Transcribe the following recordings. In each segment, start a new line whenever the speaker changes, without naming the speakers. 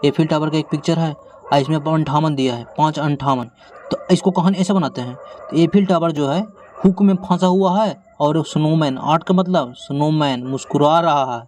Eiffel tower का एक picture है और इसमें 58 दिया है, 558। तो इसको कहानी ऐसे बनाते हैं। तो एफिल टावर जो है हुक में फंसा हुआ है और स्नोमैन, आर्ट का मतलब स्नोमैन मुस्कुरा रहा है।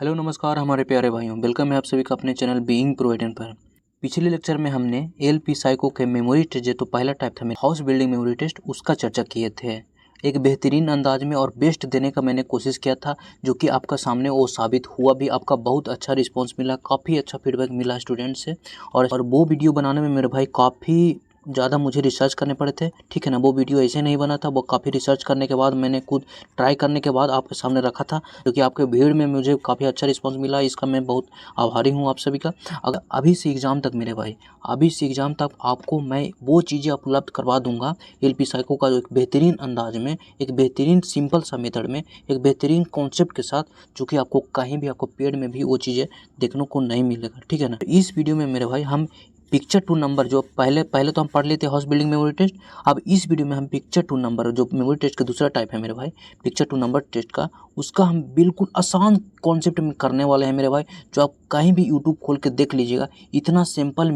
हेलो नमस्कार हमारे प्यारे भाइयों, वेलकम है आप सभी का अपने चैनल बीइंग प्रोवाइडेंट पर। पिछले लेक्चर में हमने एलपी साइको के मेमोरी टेस्ट, जो तो पहला टाइप था हाउस बिल्डिंग मेमोरी टेस्ट, उसका चर्चा किए थे। एक बेहतरीन अंदाज में और बेस्ट देने का मैंने कोशिश किया था, जो कि आपका सामने वो साबित हुआ भी। आपका बहुत अच्छा रिस्पांस मिला, काफ़ी अच्छा फीडबैक मिला स्टूडेंट से। और वो वीडियो बनाने में मेरे भाई काफ़ी ज़्यादा मुझे रिसर्च करने पड़े थे, ठीक है ना। वो वीडियो ऐसे नहीं बना था, वो काफ़ी रिसर्च करने के बाद मैंने खुद ट्राई करने के बाद आपके सामने रखा था, क्योंकि आपके भीड़ में मुझे काफ़ी अच्छा रिस्पांस मिला। इसका मैं बहुत आभारी हूँ आप सभी का। अगर अभी से एग्ज़ाम तक मेरे भाई, अभी से एग्ज़ाम तक आपको मैं वो चीज़ें उपलब्ध करवा दूंगा एलपी साइको का, जो एक बेहतरीन अंदाज में, एक बेहतरीन सिंपल सा मेथड में, एक बेहतरीन कॉन्सेप्ट के साथ, जो कि आपको कहीं भी, आपको पेड में भी वो चीज़ें देखने को नहीं मिलेगा, ठीक है ना। इस वीडियो में मेरे भाई हम पिक्चर 2 नंबर, जो पहले तो हम पढ़ लेते हाउस बिल्डिंग मेमोरी टेस्ट। अब इस वीडियो में हम पिक्चर 2 नंबर, जो मेमोरी टेस्ट का दूसरा टाइप है मेरे भाई, पिक्चर 2 नंबर टेस्ट का, उसका हम बिल्कुल आसान कॉन्सेप्ट में करने वाले हैं मेरे भाई, जो आप कहीं भी यूट्यूब खोल के देख लीजिएगा। इतना सिंपल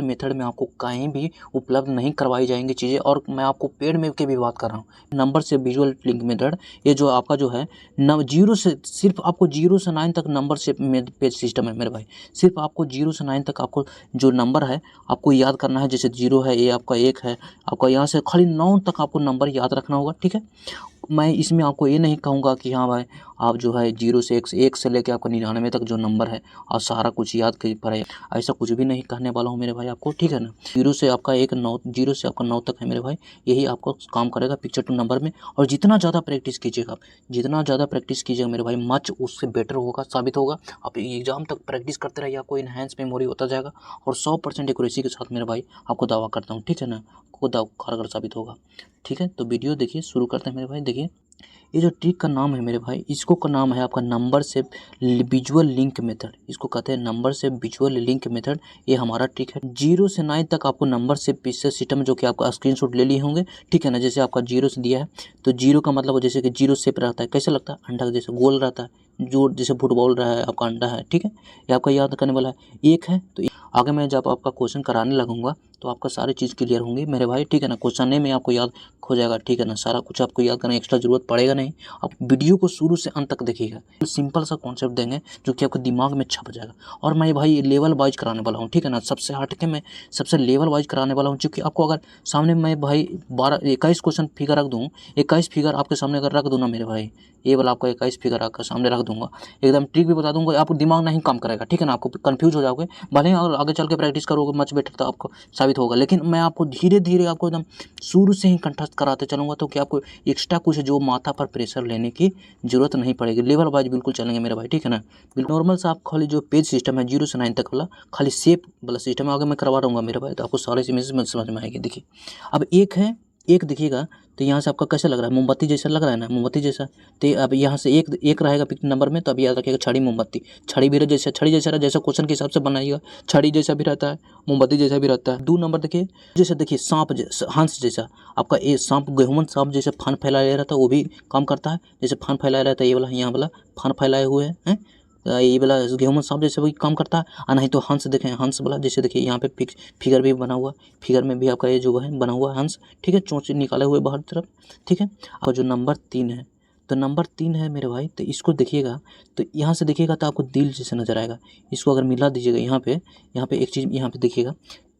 मेथड में आपको कहीं भी उपलब्ध नहीं करवाई जाएंगी चीज़ें। और मैं आपको पेड में के भी बात कर रहा हूँ, नंबर से विजुअल लिंक मेथड, ये जो आपका जो है जीरो से, सिर्फ आपको 0 से 9 तक नंबर से पेज सिस्टम है मेरे भाई। सिर्फ आपको 0 से 9 तक आपको जो नंबर है आपको याद करना है। जैसे 0 है, ये आपका 1 है, आपका यहाँ से खाली 9 तक आपको नंबर याद रखना होगा, ठीक है। मैं इसमें आपको ये नहीं कहूँगा कि हाँ भाई आप जो है 0 से 1 से लेकर आपका 99 तक जो नंबर है और सारा कुछ याद कर पाए, ऐसा कुछ भी नहीं कहने वाला हूँ मेरे भाई आपको, ठीक है ना। 0 से आपका 0 से आपका 9 तक है मेरे भाई, यही आपको काम करेगा पिक्चर 2 नंबर में। और जितना ज़्यादा प्रैक्टिस कीजिएगा आप, जितना ज़्यादा प्रैक्टिस कीजिएगा मेरे भाई, मच उससे बेटर होगा, साबित होगा। आप एग्जाम तक प्रैक्टिस करते रहिए, आपको इन्हेंस मेमोरी होता जाएगा और 100% एक्यूरेसी के साथ मेरे भाई आपको दावा करता हूँ, ठीक है ना, आपको कारगर साबित होगा, ठीक है। तो वीडियो देखिए, शुरू करते हैं मेरे भाई। देखिए ये जो ट्रिक का नाम है मेरे भाई, इसको का नाम है आपका नंबर से विजुअल लिंक मेथड। इसको कहते हैं नंबर से विजुअल लिंक मेथड। ये हमारा ट्रिक है। 0 से 9 तक आपको नंबर से पीछे सिस्टम, जो कि आपका स्क्रीनशॉट ले लिए होंगे, ठीक है ना। जैसे आपका 0 से दिया है, तो 0 का मतलब जैसे कि 0 शेप रहता है, कैसे लगता है, अंडा का जैसे गोल रहता है, जो जैसे फुटबॉल रहा है आपका अंडा है, ठीक है। ये आपका याद करने वाला है। 1 है तो आगे मैं जब आपका क्वेश्चन कराने लगूंगा तो आपका सारी चीज़ क्लियर होंगी मेरे भाई, ठीक है ना। क्वेश्चन में आपको याद हो जाएगा, ठीक है ना। सारा कुछ आपको याद करने एक्स्ट्रा जरूरत पड़ेगा नहीं। आप वीडियो को शुरू से अंत तक देखिएगा, सिंपल सा कॉन्सेप्ट देंगे जो कि आपके दिमाग में छप जाएगा। और मैं भाई लेवल वाइज कराने वाला हूँ, ठीक है ना। सबसे हटके मैं सबसे लेवल वाइज कराने वाला हूँ, क्योंकि आपको अगर सामने मैं भाई 21 क्वेश्चन फिगर रख दूँ, 21 फिगर आपके सामने अगर रख दूँ ना मेरे भाई, ये वाला आपको 21 फिगर आपके सामने रख दूंगा, एकदम ट्रिक भी बता दूंगा, आपको दिमाग नहीं काम करेगा, ठीक है ना। आपको कंफ्यूज हो जाओगे, भले ही और आगे चल के प्रैक्टिस करोगे मच बेटर तो आपको साबित होगा। लेकिन मैं आपको धीरे धीरे आपको एकदम शुरू से ही कंठस्थ कराते चलूँगा, तो कि आपको एक्स्ट्रा कुछ जो माथा पर प्रेशर लेने की जरूरत नहीं पड़ेगी। लेवल वाइज बिल्कुल चलेंगे मेरे भाई, ठीक है ना। नॉर्मल सा आप खाली जो पेज सिस्टम है 0 से 9 तक वाला, खाली शेप वाला सिस्टम आगे मैं करवा दूँगा मेरे भाई, तो आपको सारे चीज़ें समझ में आएगी। देखिए अब 1 है, 1 दिखिएगा तो यहाँ से आपका कैसा लग रहा है, मोमबत्ती जैसा लग रहा है ना, मोमबत्ती जैसा। तो अब यहाँ से एक रहेगा पिक नंबर में, तो अब याद रखिएगा छड़ी मोमबत्ती, छड़ी भी जैसा, छड़ी जैसा रहा, जैसा क्वेश्चन के हिसाब से बनाइएगा, छड़ी जैसा भी रहता है, मोमबत्ती जैसा भी रहता है। 2 नंबर देखिए, जैसे देखिए सांप हंस जैसा, आपका ये सांप गेहूं सांप जैसे फान फैलाया रहता है, वो भी काम करता है। जैसे फान फैलाया रहता है, ये वाला यहाँ वाला फान फैलाए हुए हैं, ये वाला गेहूं सांप जैसे वही काम करता है। और नहीं तो हंस देखें, हंस वाला जैसे देखिए यहाँ पे फिगर भी बना हुआ, फिगर में भी आपका ये जो है बना हुआ हंस, ठीक है, चोंच निकाले हुए बाहर तरफ, ठीक है। और जो नंबर 3 है, तो नंबर 3 है मेरे भाई, तो इसको देखिएगा, तो यहाँ से देखिएगा तो आपको दिल जैसे नजर आएगा। इसको अगर मिला दीजिएगा यहाँ पे एक चीज़ यहाँ पे देखिएगा,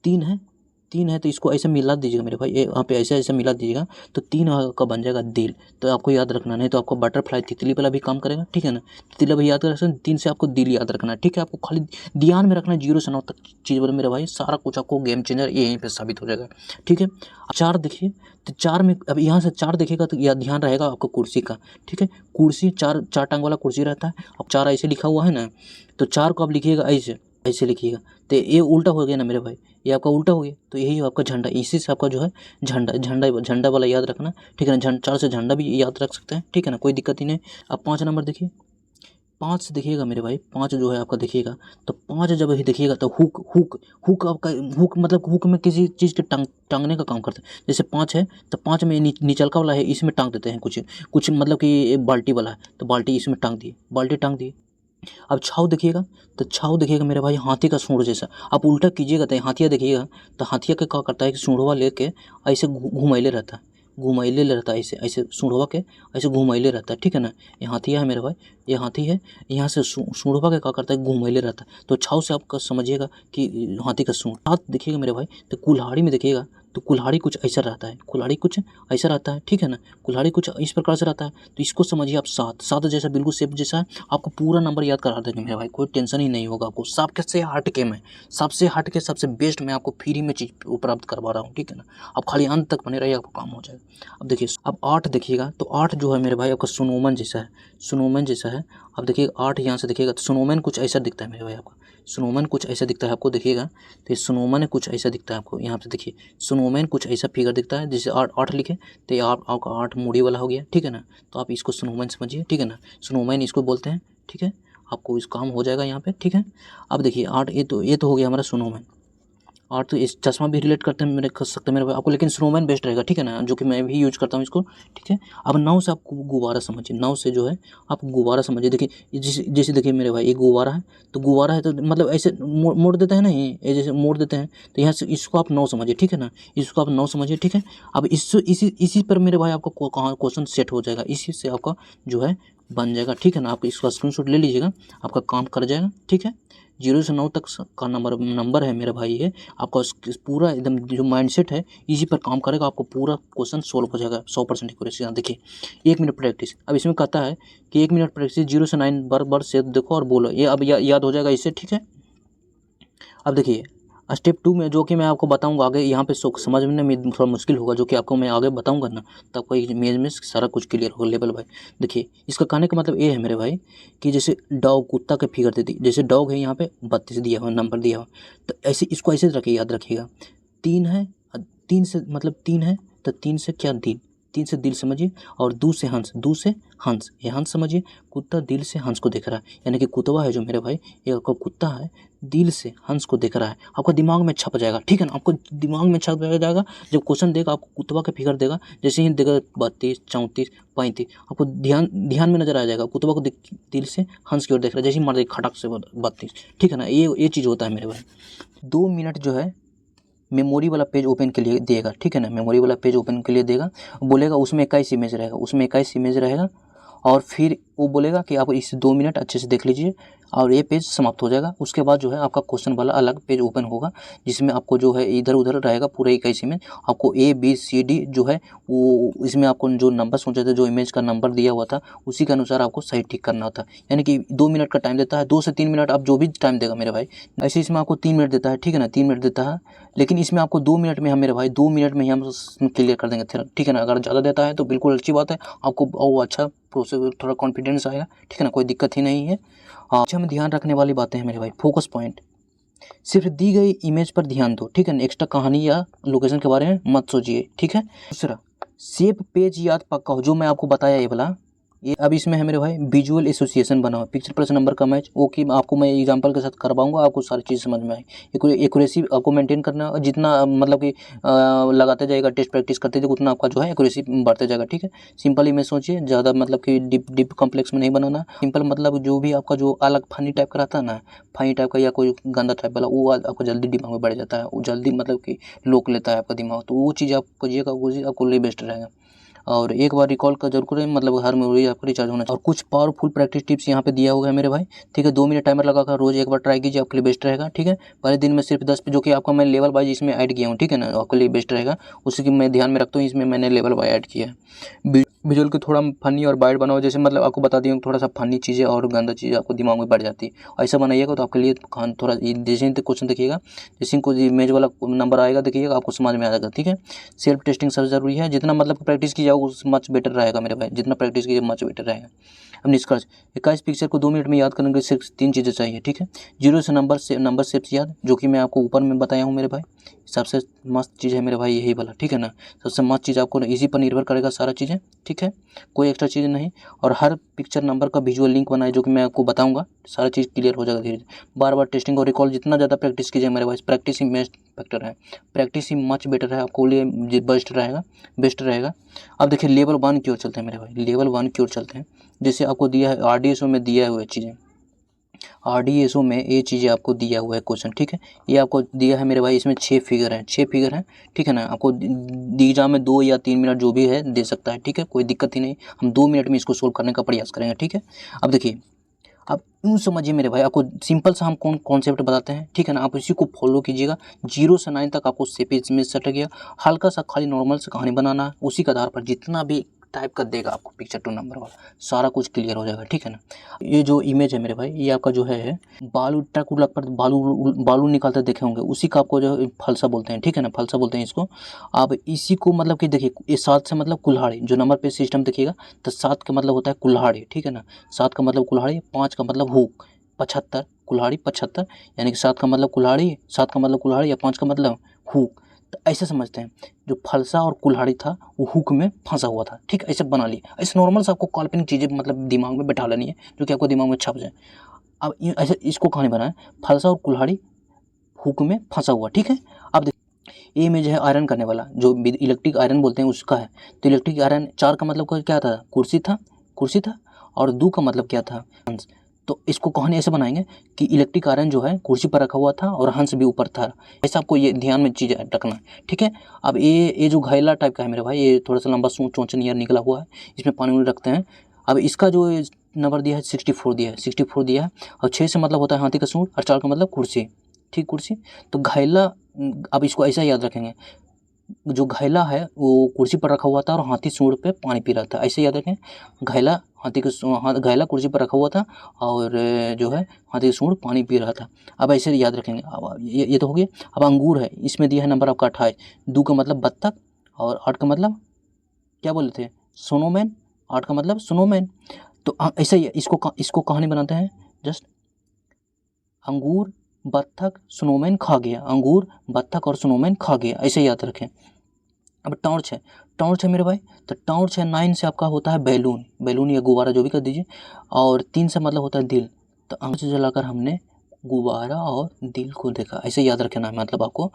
3 है तो इसको ऐसे मिला दीजिएगा मेरे भाई, यहाँ पे ऐसे ऐसे मिला दीजिएगा, तो 3 का बन जाएगा दिल। तो आपको याद रखना, नहीं तो आपको बटरफ्लाई तितली वाला भी काम करेगा, ठीक है ना। तितली भी याद रखना, 3 से आपको दिल याद रखना है, ठीक है। आपको खाली ध्यान में रखना है 0 से 9 तक चीज़ बोले मेरे भाई, सारा कुछ आपको गेम चेंजर यहीं पे साबित हो जाएगा, ठीक है। 4 देखिए, तो 4 में अब यहाँ से 4 देखिएगा तो यह ध्यान रहेगा आपको कुर्सी का, ठीक है। कुर्सी चार टांग वाला कुर्सी रहता है। अब 4 ऐसे लिखा हुआ है ना, तो 4 को आप लिखिएगा ऐसे लिखिएगा, तो ये उल्टा हो गया ना मेरे भाई, ये आपका उल्टा हो गया, तो यही आपका झंडा, इसी से आपका जो है झंडा वाला याद रखना, ठीक है ना। 4 से झंडा भी याद रख सकते हैं, ठीक है ना, कोई दिक्कत ही नहीं। अब 5 नंबर देखिए, 5 से देखिएगा मेरे भाई, 5 जो है आपका देखिएगा, तो 5 जब ही देखिएगा तो हुक आपका, हुक मतलब हुक में किसी चीज़ के टांगने का काम करते हैं। जैसे 5 है तो 5 में निचलका वाला है, इसमें टांग देते हैं कुछ मतलब कि बाल्टी वाला है, तो बाल्टी इसमें टांग दिए, बाल्टी टांग दिए, अब छाव देखिएगा, तो छाव देखिएगा मेरे भाई हाथी का सूंड जैसा। आप उल्टा कीजिएगा तो हाथिया देखिएगा, तो हाथिया के क्या करता है कि सूंडवा लेके ऐसे घुमैले रहता है, घुमैले रहता है, ऐसे ऐसे सूंडवा के ऐसे घुमैले रहता है, ठीक है ना। ये हाथिया है मेरे भाई, ये हाथी है, यहाँ से सूंडवा के क्या करता है घुमैले रहता है। तो छाव से आपका समझिएगा कि हाथी का सूंड। हाथ देखिएगा मेरे भाई, तो कुल्हाड़ी में देखिएगा तो कुल्हाड़ी कुछ ऐसा रहता है, कुल्हाड़ी कुछ ऐसा रहता है, ठीक है ना। कुल्हाड़ी कुछ इस प्रकार से रहता है, तो इसको समझिए आप सात, सात जैसा बिल्कुल शेप जैसा है। आपको पूरा नंबर याद करा देंगे मेरे भाई, कोई टेंशन ही नहीं होगा आपको। सबसे हट के मैं सबसे हट के सबसे बेस्ट मैं आपको फ्री में चीज़ उपलब्ध करवा रहा हूँ, ठीक है ना। आप खाली अंत तक बने रहिए, आपको काम हो जाएगा। अब देखिए, अब 8 देखिएगा, तो 8 जो है मेरे भाई आपका स्नोमैन जैसा है, स्नोमैन जैसा है। अब देखिए 8 यहाँ से देखिएगा तो स्नोमैन कुछ ऐसा दिखता है मेरे भाई आपका, स्नोमैन कुछ ऐसा दिखता है आपको, देखिएगा तो ये स्नोमैन कुछ ऐसा दिखता है आपको। यहाँ पे देखिए स्नोमैन कुछ ऐसा फिगर दिखता है, जैसे 8 लिखे तो ये आपका 8 मूड़ी वाला हो गया, ठीक है ना। तो आप इसको स्नोमैन समझिए, ठीक है ना, स्नोमैन इसको बोलते हैं, ठीक है। आपको इस काम हो जाएगा यहाँ पे, ठीक है। अब देखिए 8 ये तो हो गया हमारा स्नोमैन। और तो इस चश्मा भी रिलेट करते हैं मेरे कर सकते हैं मेरे भाई आपको, लेकिन स्नोमैन बेस्ट रहेगा, ठीक है ना, जो कि मैं भी यूज करता हूँ इसको, ठीक है। अब नाव से आपको गुब्बारा समझिए, नाव से जो है आप गुब्बारा समझिए। देखिए जैसे देखिए मेरे भाई, ये गुब्बारा है, तो गुब्बारा है तो मतलब ऐसे मोड़ देते हैं ना, ये जैसे मोड़ देते हैं, तो यहाँ से इसको आप नाव समझिए, ठीक है ना, इसको आप नाव समझिए, ठीक है। अब इसी पर मेरे भाई आपका क्वेश्चन सेट हो जाएगा, इसी से आपका जो है बन जाएगा, ठीक है ना। आप इसका स्क्रीनशॉट ले लीजिएगा, आपका काम कर जाएगा, ठीक है। 0 से 9 तक का नंबर है मेरा भाई, ये आपका पूरा एकदम जो माइंडसेट है इसी पर काम करेगा, आपको पूरा क्वेश्चन सोल्व हो जाएगा 100% एक्यूरेसी। यहाँ देखिए 1 मिनट प्रैक्टिस, अब इसमें कहता है कि 1 मिनट प्रैक्टिस 0 से 9 बार से देखो और बोलो, ये अब याद हो जाएगा इससे, ठीक है। अब देखिए स्टेप 2 में जो कि मैं आपको बताऊंगा आगे, यहाँ पे समझने में थोड़ा मुश्किल होगा, जो कि आपको मैं आगे बताऊंगा ना, तो आपको इमेज में सारा कुछ क्लियर होगा लेवल भाई। देखिए इसका कहने का मतलब ये है मेरे भाई कि जैसे डॉग कुत्ता के फिगर दे दी, जैसे डॉग है यहाँ पे 32 दिया हुआ, नंबर दिया हुआ, तो ऐसे इसको ऐसे रखिए, याद रखिएगा। 3 है, 3 से मतलब 3 है, तो 3 से क्या दिल, 3 से दिल समझिए, और 2 से हंस, 2 से हंस, ये हंस समझिए। कुत्ता दिल से हंस को देख रहा है, यानी कि कुतवा है जो मेरे भाई, ये आपका कुत्ता है, दिल से हंस को देख रहा है, आपका दिमाग में छप जाएगा, ठीक है ना। आपको दिमाग में छप जाएगा, जब क्वेश्चन देगा आपको कुतवा का फिगर देगा, जैसे ही देगा 32, 34, 35, आपको ध्यान में नजर आ जाएगा, कुतवा को दिल से हंस की ओर देख रहा है, जैसे ही मार देगा खटक से 32, ठीक है ना। ये चीज़ होता है मेरे भाई। 2 मिनट जो है मेमोरी वाला पेज ओपन के लिए देगा, ठीक है ना, मेमोरी वाला पेज ओपन के लिए देगा, बोलेगा उसमें 21 इमेज रहेगा, उसमें 21 इमेज रहेगा, और फिर वो बोलेगा कि आप इस 2 मिनट अच्छे से देख लीजिए और ये पेज समाप्त हो जाएगा। उसके बाद जो है आपका क्वेश्चन वाला अलग पेज ओपन होगा, जिसमें आपको जो है इधर उधर रहेगा पूरा 21 इमेज, आपको ABCD जो है वो इसमें आपको जो नंबर सोचे थे, जो इमेज का नंबर दिया हुआ था उसी के अनुसार आपको सही ठीक करना होता है। यानी कि 2 मिनट का टाइम देता है, 2 से 3 मिनट आप जो भी टाइम देगा मेरे भाई, ऐसे इसमें आपको 3 मिनट देता है, ठीक है ना, 3 मिनट देता है, लेकिन इसमें आपको 2 मिनट में हम मेरे भाई 2 मिनट में ही हम क्लियर कर देंगे, ठीक है ना। अगर ज़्यादा देता है तो बिल्कुल अच्छी बात है, आपको और अच्छा प्रोसेस थोड़ा कॉन्फिडेंस आएगा, ठीक है ना, कोई दिक्कत ही नहीं है। अच्छा हमें ध्यान रखने वाली बातें हैं मेरे भाई, फोकस पॉइंट, सिर्फ दी गई इमेज पर ध्यान दो, ठीक है ना, एक्स्ट्रा कहानी या लोकेशन के बारे में मत सोचिए, ठीक है। दूसरा, शेप पेज याद पक्का हो, जो मैं आपको बताया ये वाला, ये अब इसमें है मेरे भाई विजुअल एसोसिएशन बना हुआ, पिक्चर प्लस नंबर का मैच, ओके आपको मैं एग्जांपल के साथ करवाऊंगा, आपको सारी चीज़ समझ में आए। एक्यूरेसी आपको मेंटेन करना, जितना मतलब कि लगाते जाएगा, टेस्ट प्रैक्टिस करते जाएगा, उतना आपका जो है एक्यूरेसी बढ़ते जाएगा, ठीक है। सिंपल इमेज सोचिए, ज़्यादा मतलब कि डीप कॉम्प्लेक्स में नहीं बनाना, सिंपल मतलब जो भी आपका जो अलग फनी टाइप का रहता है ना, फनी टाइप का या कोई गंदा टाइप वाला, वो आपको जल्दी दिमाग में बढ़ जाता है, वो जल्दी मतलब कि लोक लेता है आपका दिमाग, तो वो चीज़ आप करिएगा, वो चीज़ आपको लिए बेस्ट रहेगा। और एक बार रिकॉल का जरूर करें, मतलब हर मेमोरी आपको रिचार्ज होना चाहिए। और कुछ पावरफुल प्रैक्टिस टिप्स यहाँ पे दिया हुआ है मेरे भाई, ठीक है। 2 मिनट टाइमर लगाकर रोज एक बार ट्राई कीजिए, आपके लिए बेस्ट रहेगा, ठीक है। पहले दिन में सिर्फ 10 पे, जो कि आपका मैं लेवल वाइज इसमें ऐड किया हूँ, ठीक है ना, आपके लिए बेस्ट रहेगा, उसी की मैं ध्यान में रखता हूँ, इसमें मैंने लेवल वाइज ऐड किया है। विजुअल को थोड़ा फनी और बाइट बनाओ, जैसे मतलब आपको बता दी हूँ, थोड़ा सा फनी चीज़ें और गंदा चीज़ें आपको दिमाग में बढ़ जाती है, ऐसा बनाइएगा तो आपके लिए खान थोड़ा, जैसे क्वेश्चन देखिएगा, जैसे को इमेज वाला नंबर आएगा देखिएगा, आपको समझ में आ जाएगा, ठीक है। सेल्फ टेस्टिंग सबसे जरूरी है, जितना मतलब प्रैक्टिस की जाओ उस मच बेटर रहेगा मेरे भाई, जितना प्रैक्टिस कीजिए मच बेटर रहेगा। अब निष्कर्ष, 21 पिक्चर को 2 मिनट में याद करने के लिए सिर्फ 3 चीज़ें चाहिए, ठीक है। 0 से नंबर शेप्स याद, जो कि मैं आपको ऊपर में बताया हूँ मेरे भाई, सबसे मस्त चीज़ है मेरे भाई यही वाला, ठीक है ना, सबसे मस्त चीज़ आपको इसी पर निर्भर करेगा सारा चीज़ें, ठीक है, कोई एक्स्ट्रा चीज़ नहीं। और हर पिक्चर नंबर का विजुअल लिंक बनाए, जो कि मैं आपको बताऊंगा, सारा चीज़ क्लियर हो जाएगा धीरे धीरे। बार बार टेस्टिंग और रिकॉल, जितना ज़्यादा प्रैक्टिस कीजिए मेरे भाई, प्रैक्टिस ही बेस्ट फैक्टर है, प्रैक्टिस ही मच बेटर है, आपको लिए बेस्ट रहेगा। अब देखिए लेवल 1 की ओर चलते हैं मेरे भाई, लेवल 1 की ओर चलते हैं, जैसे आपको दिया है RDSO में दिया हुआ चीज़ें, RDSO में ये चीज़ें आपको दिया हुआ है क्वेश्चन, ठीक है। ये आपको दिया है मेरे भाई, इसमें 6 फिगर हैं, 6 फिगर हैं, ठीक है ना। आपको एग्जाम में 2 या 3 मिनट जो भी है दे सकता है, ठीक है, कोई दिक्कत ही नहीं। हम 2 मिनट में इसको सोल्व करने का प्रयास करेंगे, ठीक है। अब देखिए, आप यूँ समझिए मेरे भाई, आपको सिंपल सा हम कौन कॉन्सेप्ट बताते हैं, ठीक है ना। आप इसी को फॉलो कीजिएगा। 0 से 9 तक आपको पेज में सेट गया, हल्का सा खाली नॉर्मल से कहानी बनाना है, उसी के आधार पर जितना भी टाइप कर देगा आपको पिक्चर 2 नंबर वाला, सारा कुछ क्लियर हो जाएगा, ठीक है ना। ये जो इमेज है मेरे भाई, ये आपका जो है बालू ट्रक उलट पर बालू निकालते देखे होंगे, उसी का आपको जो है फलसा बोलते हैं, ठीक है ना, फलसा बोलते हैं इसको। आप इसी को मतलब कि देखिए, ये 7 से मतलब कुल्हाड़ी, जो नंबर पे सिस्टम देखिएगा तो 7 का मतलब होता है कुल्हाड़ी, ठीक है ना। 7 का मतलब कुल्हाड़ी, 5 का मतलब हुक, 75 कुल्हाड़ी 75, यानी कि 7 का मतलब कुल्हाड़ी, 7 का मतलब कुल्हाड़ी या 5 का मतलब हुक। तो ऐसे समझते हैं, जो फलसा और कुल्हाड़ी था वो हुक में फंसा हुआ था, ठीक, ऐसे बना लिए। ऐसे नॉर्मल से आपको काल्पनिक चीज़ें मतलब दिमाग में बैठा लेनी है, जो कि आपको दिमाग में छप जाए। अब ऐसे इसको कहानी बनाए, फलसा और कुल्हाड़ी हुक में फंसा हुआ, ठीक है। अब देखिए, ये इमेज है आयरन करने वाला, जो इलेक्ट्रिक आयरन बोलते हैं उसका है। तो इलेक्ट्रिक आयरन 4 का मतलब क्या था, कुर्सी था, और 2 का मतलब क्या था, हंस। तो इसको कहानी ऐसे बनाएंगे कि इलेक्ट्रिक आयरन जो है कुर्सी पर रखा हुआ था और हंस भी ऊपर था, ऐसा आपको ये ध्यान में चीज़ रखना है, ठीक है। अब ये जो घायला टाइप का है मेरे भाई, ये थोड़ा सा लंबा चोंच नियर निकला हुआ है, इसमें पानी रखते हैं। अब इसका जो नंबर दिया है 64 दिया है, 64 दिया है, और 6 से मतलब होता है हाथी का सूंड, और 4 का मतलब कुर्सी, ठीक, कुर्सी। तो घायला, अब इसको ऐसा याद रखेंगे, जो घायला है वो कुर्सी पर रखा हुआ था और हाथी सूंड पे पानी पी रहा था, ऐसे याद रखें। घायला घायला कुर्सी पर रखा हुआ था और जो है हाथी सूंड पानी पी रहा था। अब ऐसे याद रखेंगे। अब ये तो हो गया। अब अंगूर है, इसमें दिया है नंबर आपका 28, 2 का मतलब बत्तख, और 8 का मतलब क्या बोले थे, स्नोमैन, 8 का मतलब स्नोमैन। तो ऐसे ही इसको कहानी बनाते हैं, जस्ट अंगूर बत्तख स्नोमैन खा गया, अंगूर बत्तख और स्नोमैन खा गया, ऐसे याद रखें। अब टॉर्च है मेरे भाई, तो टॉर्च है 9 से आपका होता है बैलून या गुब्बारा, जो भी कर दीजिए, और 3 से मतलब होता है दिल। तो आंख से जलाकर हमने गुब्बारा और दिल को देखा, ऐसे याद रखना है, मतलब आपको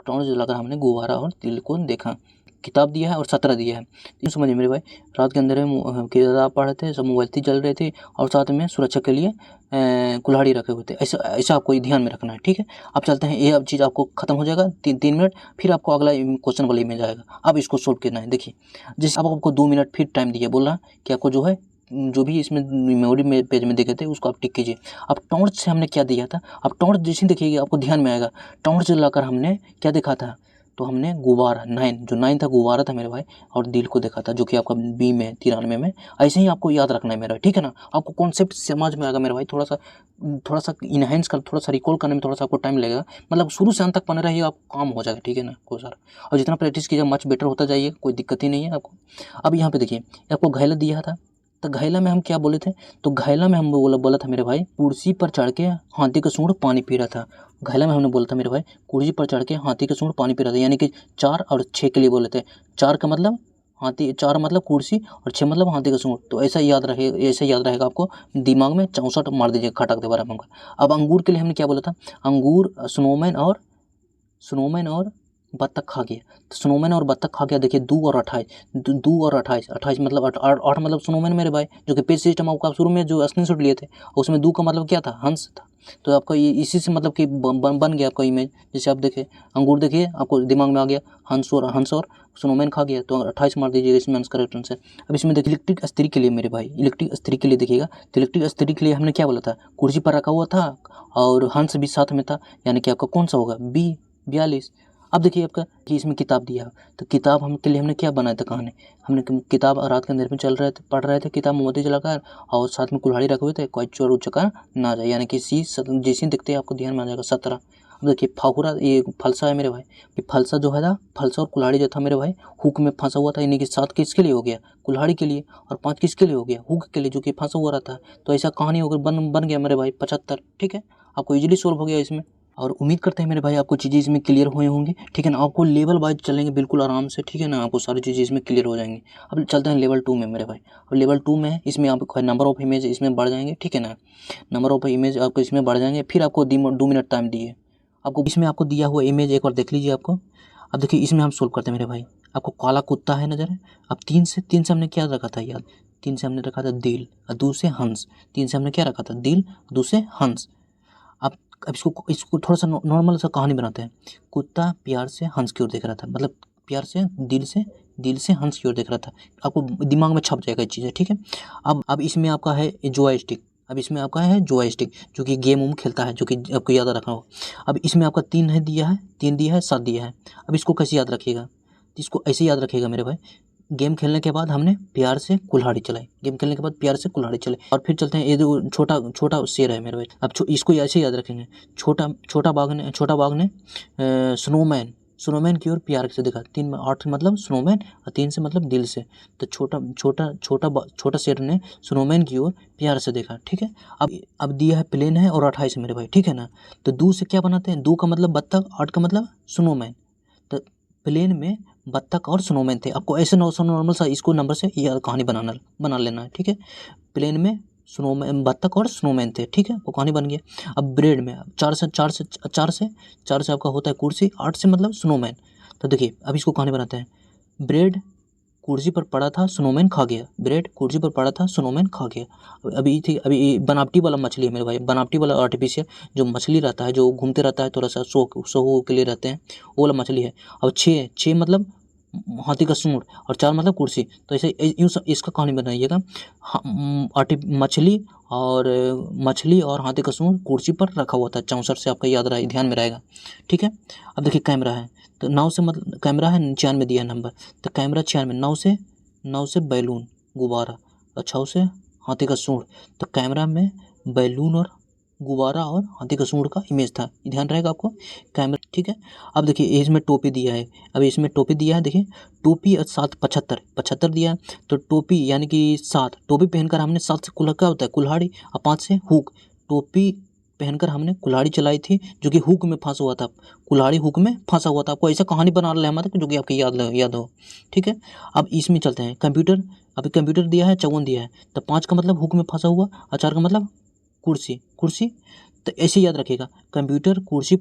टॉर्च जलाकर हमने गुब्बारा और दिल को देखा। किताब दिया है और 17 दिया है, ये समझिए मेरे भाई। रात के अंदर में किताब पढ़ रहे थे, सब मोबाइल थी जल रहे थे, और साथ में सुरक्षा के लिए कुल्हाड़ी रखे हुए थे, ऐसा ऐसा आपको ध्यान में रखना है, ठीक है। अब चलते हैं, ये अब चीज़ आपको खत्म हो जाएगा 3 मिनट, फिर आपको अगला क्वेश्चन वाला इमेज आएगा। अब इसको सोल्व करना है। देखिए, जैसे अब आपको 2 मिनट फिर टाइम दिया, बोल रहा कि आपको जो है जो भी इसमें मेमोरी में पेज में दिखे थे उसको आप टिक कीजिए। अब टॉर्च से हमने क्या दिया था, अब टॉर्च जैसे देखिएगा आपको ध्यान में आएगा, टॉर्च जलाकर हमने क्या देखा था, तो हमने गुब्बारा 9 था, गुब्बारा था मेरे भाई, और दिल को देखा था, जो कि आपका बी में 93 में। ऐसे ही आपको याद रखना है मेरा, ठीक है ना। आपको कॉन्सेप्ट समझ में आएगा मेरे भाई, थोड़ा सा इनहेंस कर, थोड़ा सा रिकॉल करने में थोड़ा सा आपको टाइम लगेगा, मतलब शुरू से अंत तक पढ़ने रहिए, आपको काम हो जाएगा, ठीक है ना, कोई सारा। और जितना प्रैक्टिस कीजिए मच बेटर होता जाइए, कोई दिक्कत ही नहीं है आपको। अब यहाँ पे देखिए, आपको घायला दिया था, तो घायला में हम क्या बोले थे, तो घायला में हम बोला था मेरे भाई, कुर्सी पर चढ़ के हाथी का सूंड पानी पी रहा था। घायला में हमने बोला था मेरे भाई, कुर्सी पर चढ़ के हाथी का सूंड पानी पी रहा था, यानी कि 4 और 6 के लिए बोले थे। 4 का मतलब हाथी, 4 मतलब कुर्सी, और 6 मतलब हाथी का सूंड। तो ऐसा याद रहेगा आपको दिमाग में, 64 मार दीजिए खटक दे बराबर का। अब अंगूर के लिए हमने क्या बोला था, अंगूर स्नोमैन और बत्तख खा गया। तो स्नोमैन और बत्तख खा गया, देखिए 2 और 28, 2 और 28 मतलब 8 मतलब स्नोमैन मेरे भाई, जो कि पेज सिस्टम आपका शुरू में जो स्क्रीनशॉट लिए थे, उसमें 2 का मतलब क्या था, हंस था। तो आपका ये इसी से मतलब कि बन गया आपका इमेज। जैसे आप देखे अंगूर, देखिए आपको दिमाग में आ गया, हंस और स्नोमैन खा गया, तो 28 मार दीजिएगा इसमें आंसर करेक्ट आंसर। अब इसमें देखिए इलेक्ट्रिक स्त्री के लिए मेरे भाई, इलेक्ट्रिक स्त्री के लिए देखिएगा, तो इलेक्ट्रिक स्त्री के लिए हमने क्या बोला था, कुर्सी पर रखा हुआ था और हंस भी साथ में था, यानी कि आपका कौन सा होगा, बी 42। अब देखिए आपका कि इसमें किताब दिया, तो किताब हम के लिए हमने क्या बनाया था कहानी, हमने किताब रात के अंधेरे में पढ़ रहे थे किताब मोमबत्ती जलाकर, और साथ में कुल्हाड़ी रखे हुए थे, कोई चोर उचका ना जाए, यानी कि जैसे दिखते आपको ध्यान में आ जाएगा 17। अब देखिए फाहुरा, ये फलसा है मेरे भाई, ये फलसा जो है ना, फलसा और कुल्हाड़ी जो था मेरे भाई, हुक में फंसा हुआ था, यानी कि 7 किसके लिए हो गया, कुल्हाड़ी के लिए, और 5 किसके लिए हो गया, हुक के लिए, जो कि फंसा हुआ रहता है। तो ऐसा कहानी होकर बन गया मेरे भाई 75, ठीक है। आपको इजीली सोल्व हो गया इसमें, और उम्मीद करते हैं मेरे भाई आपको चीज़ें इसमें क्लियर हुए होंगी, ठीक है ना। आपको लेवल वाइज चलेंगे बिल्कुल आराम से, ठीक है ना, आपको सारी चीज़ें इसमें क्लियर हो जाएंगी। अब चलते हैं लेवल 2 में मेरे भाई। अब लेवल 2 में इसमें आपको नंबर ऑफ इमेज इसमें बढ़ जाएंगे, ठीक है ना, नंबर ऑफ इमेज आपको इसमें बढ़ जाएंगे। फिर आपको 2 मिनट टाइम दिए, आपको इसमें आपको दिया हुआ इमेज एक बार देख लीजिए आपको। अब देखिए इसमें हम सोल्व करते हैं मेरे भाई, आपको काला कुत्ता है नज़र है। अब 3 से हमने क्या रखा था याद, 3 से हमने रखा था दिल, और 2 से हंस। 3 से हमने क्या रखा था? दिल, 2 से हंस। अब इसको थोड़ा सा नॉर्मल सा कहानी बनाते हैं। कुत्ता प्यार से हंस की ओर देख रहा था, मतलब प्यार से दिल से हंस की ओर देख रहा था। आपको दिमाग में छप जाएगा ये चीज़ें, ठीक है। अब इसमें आपका है जॉयस्टिक। अब इसमें आपका है जॉयस्टिक, जो कि गेम उम खेलता है, जो कि आपको याद रखना हो। अब इसमें आपका 3 है दिया है, 3 दिया है, 7 दिया है। अब इसको कैसे याद रखिएगा? इसको ऐसे याद रखिएगा मेरे भाई, गेम खेलने के बाद हमने प्यार से कुल्हाड़ी चलाई, गेम खेलने के बाद प्यार से कुल्हाड़ी चलाई। और फिर चलते हैं, ये जो छोटा शेर है मेरे भाई, अब इसको ऐसे याद रखेंगे। छोटा बाघ ने स्नोमैन की ओर प्यार से देखा। 3 में 8 मतलब स्नोमैन, और 3 से मतलब दिल से। तो छोटा शेर ने स्नोमैन की ओर प्यार से देखा, ठीक है। अब दिया है प्लेन है और 28 है मेरे भाई, ठीक है ना। तो 2 से क्या बनाते हैं? 2 का मतलब बत्तख, 8 का मतलब स्नोमैन। तो प्लेन में बत्तख और स्नोमैन थे। आपको ऐसे नॉर्मल सा इसको नंबर से यह कहानी बना लेना है, ठीक है। प्लेन में स्नोमैन, बत्तख और स्नोमैन थे, ठीक है, वो कहानी बन गया। अब ब्रेड में 4 से आपका होता है कुर्सी, 8 से मतलब स्नोमैन। तो देखिए अब इसको कहानी बनाते हैं। ब्रेड कुर्सी पर पड़ा था, स्नोमैन खा गया। ब्रेड कुर्सी पर पड़ा था, स्नोमैन खा गया। अभी बनावटी वाला मछली है मेरे भाई, बनावटी वाला आर्टिफिशियल जो मछली रहता है, जो घूमते रहता है, थोड़ा सा शो के लिए रहते हैं, वो वाला मछली है। और 6 मतलब हाथी का सूंड, और 4 मतलब कुर्सी। तो ऐसे इसका कहानी बनाइएगा। मछली और हाथी का सूंड कुर्सी पर रखा हुआ था। 64 से आपका याद रहा, ध्यान में रहेगा, ठीक है। अब देखिए कैमरा है, तो 9 से मतलब कैमरा है, 96 दिया है नंबर। तो कैमरा 96, 9 से बैलून गुब्बारा, और 6 से हाथी का सूंड। तो कैमरा में बैलून और गुब्बारा और हाथी का सूंड का इमेज था, ध्यान रहेगा आपको कैमरा, ठीक है। अब देखिए इसमें टोपी दिया है। अब इसमें टोपी दिया है, देखिए टोपी और 7 75 दिया है। तो टोपी यानी कि 7 टोपी पहनकर हमने, 7 से क्या होता है? कुल्हाड़ी, और 5 से हुक। टोपी पहनकर हमने कुल्हाड़ी चलाई थी, जो कि हुक में फंसा हुआ था। कुल्हाड़ी हुक में फंसा हुआ था। आपको ऐसा कहानी बना रहे हैं जो कि आपकी याद हो, ठीक है। अब इसमें चलते हैं कंप्यूटर। अभी कंप्यूटर दिया है, 54 दिया है। तो 5 का मतलब हुक में फंसा हुआ, और 4 का मतलब कुर्सी। तो ऐसे याद रखिएगा, कंप्यूटर कुर्सी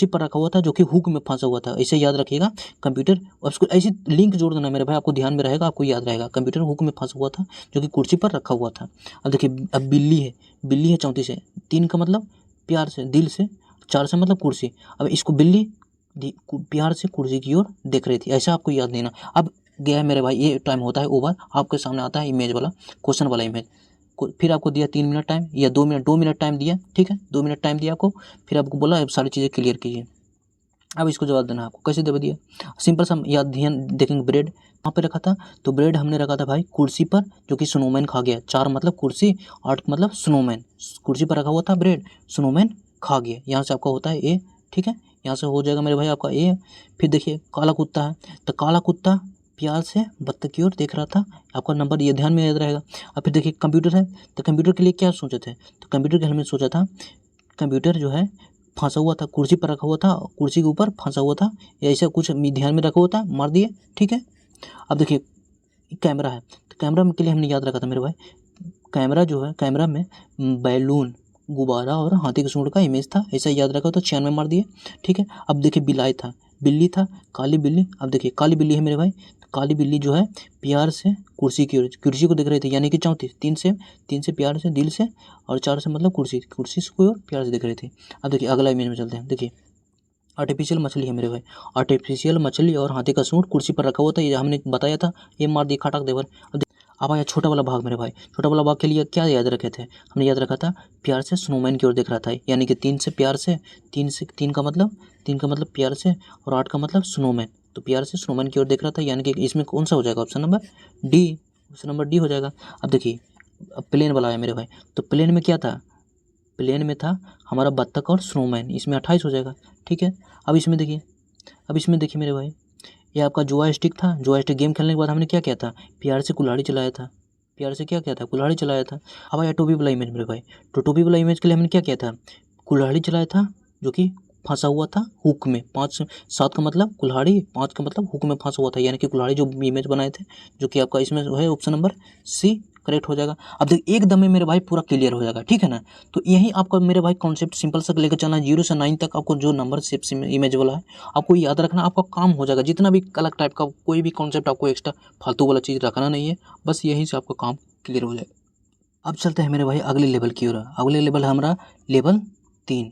पर रखा हुआ था, जो कि हुक में फंसा हुआ था, ऐसे याद रखिएगा कंप्यूटर। और उसको ऐसे लिंक जोड़ देना मेरे भाई, आपको ध्यान में रहेगा, आपको याद रहेगा। कंप्यूटर हुक में फंसा हुआ था, जो कि कुर्सी पर रखा हुआ था। अब देखिए अब बिल्ली है 34 से। 3 का मतलब प्यार से, दिल से। 4 से मतलब कुर्सी। अब इसको बिल्ली प्यार से कुर्सी की ओर देख रही थी, ऐसा आपको याद देना। अब गया मेरे भाई, ये टाइम होता है ओवर, आपके सामने आता है इमेज वाला, क्वेश्चन वाला इमेज। फिर आपको दिया 3 मिनट टाइम या 2 मिनट टाइम दिया, ठीक है, 2 मिनट टाइम दिया आपको। फिर आपको बोला अब सारी चीज़ें क्लियर कीजिए। अब इसको जवाब देना है आपको, कैसे दे दिया? सिंपल सा याद, ध्यान देखेंगे। ब्रेड कहाँ पे रखा था? तो ब्रेड हमने रखा था भाई कुर्सी पर, जो कि स्नोमैन खा गया। 4 मतलब कुर्सी, 8 मतलब स्नोमैन। कुर्सी पर रखा हुआ था ब्रेड, स्नोमैन खा गया। यहाँ से आपका होता है ए, ठीक है, यहाँ से हो जाएगा मेरे भाई आपका ए। फिर देखिए काला कुत्ता है, तो काला कुत्ता प्यार से बत्तख की ओर देख रहा था, आपका नंबर ये ध्यान में याद रहेगा। और फिर देखिए कंप्यूटर है, तो कंप्यूटर के लिए क्या सोचे थे? तो कंप्यूटर के हमने सोचा था, कंप्यूटर जो है फंसा हुआ था, कुर्सी पर रखा हुआ था, कुर्सी के ऊपर फंसा हुआ था, या ऐसा कुछ ध्यान में रखा हुआ था, मार दिए, ठीक है। अब देखिए कैमरा है, तो कैमरा के लिए हमने याद रखा था मेरे भाई, कैमरा जो है, कैमरा में बैलून, गुब्बारा और हाथी के सूंड का इमेज था, ऐसा याद रखा तो 96 मार दिए, ठीक है। अब देखिए बिल्ली था, काली बिल्ली। अब देखिए काली बिल्ली है मेरे भाई, तो काली बिल्ली जो है प्यार से कुर्सी को देख रही थी, यानी कि 34। 3 से प्यार से, दिल से, और 4 से मतलब कुर्सी से कोई और प्यार से देख रही थी। अब देखिए अगला इमेज में चलते हैं। देखिए आर्टिफिशियल मछली है मेरे भाई, आर्टिफिशियल मछली और हाथी का सूंड कुर्सी पर रखा हुआ था, ये हमने बताया था, ये मार दिया खटाक देवर। अब आया छोटा वाला भाग मेरे भाई। छोटा वाला भाग के लिए क्या याद रखे थे? हमने याद रखा था प्यार से स्नोमैन की ओर देख रहा था, यानी कि 3 से प्यार से, 3 का मतलब प्यार से, और 8 का मतलब स्नोमैन। तो प्यार से स्नोमैन की ओर देख रहा था, यानी कि इसमें कौन सा हो जाएगा? ऑप्शन नंबर डी हो जाएगा। अब देखिए प्लेन वाला है मेरे भाई, तो प्लेन में क्या था? प्लेन में था हमारा बत्तख और स्नोमैन, इसमें 28 हो जाएगा, ठीक है। अब इसमें देखिए मेरे भाई, ये आपका जॉयस्टिक था। जॉयस्टिक गेम खेलने के बाद हमने क्या किया था? प्यार से कुल्हाड़ी चलाया था, कुल्हाड़ी चलाया था। अब आया टोपी वाला इमेज मेरे भाई, तो टोपी वाला इमेज के लिए हमने क्या किया था? कुल्हाड़ी चलाया था, जो कि फंसा हुआ था हुक में। 7 का मतलब कुल्हाड़ी, 5 का मतलब हुक में फंसा हुआ था, यानी कि कुल्हाड़ी जो इमेज बनाए थे, जो कि आपका इसमें है ऑप्शन नंबर सी करेक्ट हो जाएगा। अब देखिए एकदम में मेरे भाई पूरा क्लियर हो जाएगा, ठीक है ना। तो यही आपका मेरे भाई कॉन्सेप्ट सिंपल सा लेकर चलना है। 0 से 9 तक आपको जो नंबर शेप इमेज वाला है आपको याद रखना, आपका काम हो जाएगा। जितना भी अलग टाइप का कोई भी कॉन्सेप्ट आपको एक्स्ट्रा फालतू वाला चीज़ रखना नहीं है, बस यहीं से आपका काम क्लियर हो जाएगा। अब चलते हैं मेरे भाई अगले लेवल की ओर। अगले लेवल है हमारा लेवल 3।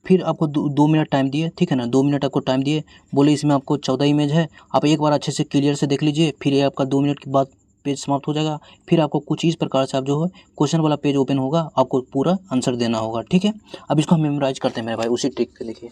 फिर आपको 2 मिनट टाइम दिए, ठीक है ना, 2 मिनट आपको टाइम दिए, बोले इसमें आपको 14 इमेज है, आप एक बार अच्छे से क्लियर से देख लीजिए। फिर ये आपका 2 मिनट के बाद पेज समाप्त हो जाएगा। फिर आपको कुछ इस प्रकार से आप जो है क्वेश्चन वाला पेज ओपन होगा, आपको पूरा आंसर देना होगा, ठीक है। अब इसको हम मेमोराइज करते हैं मेरे भाई उसी ट्रिक से। देखिए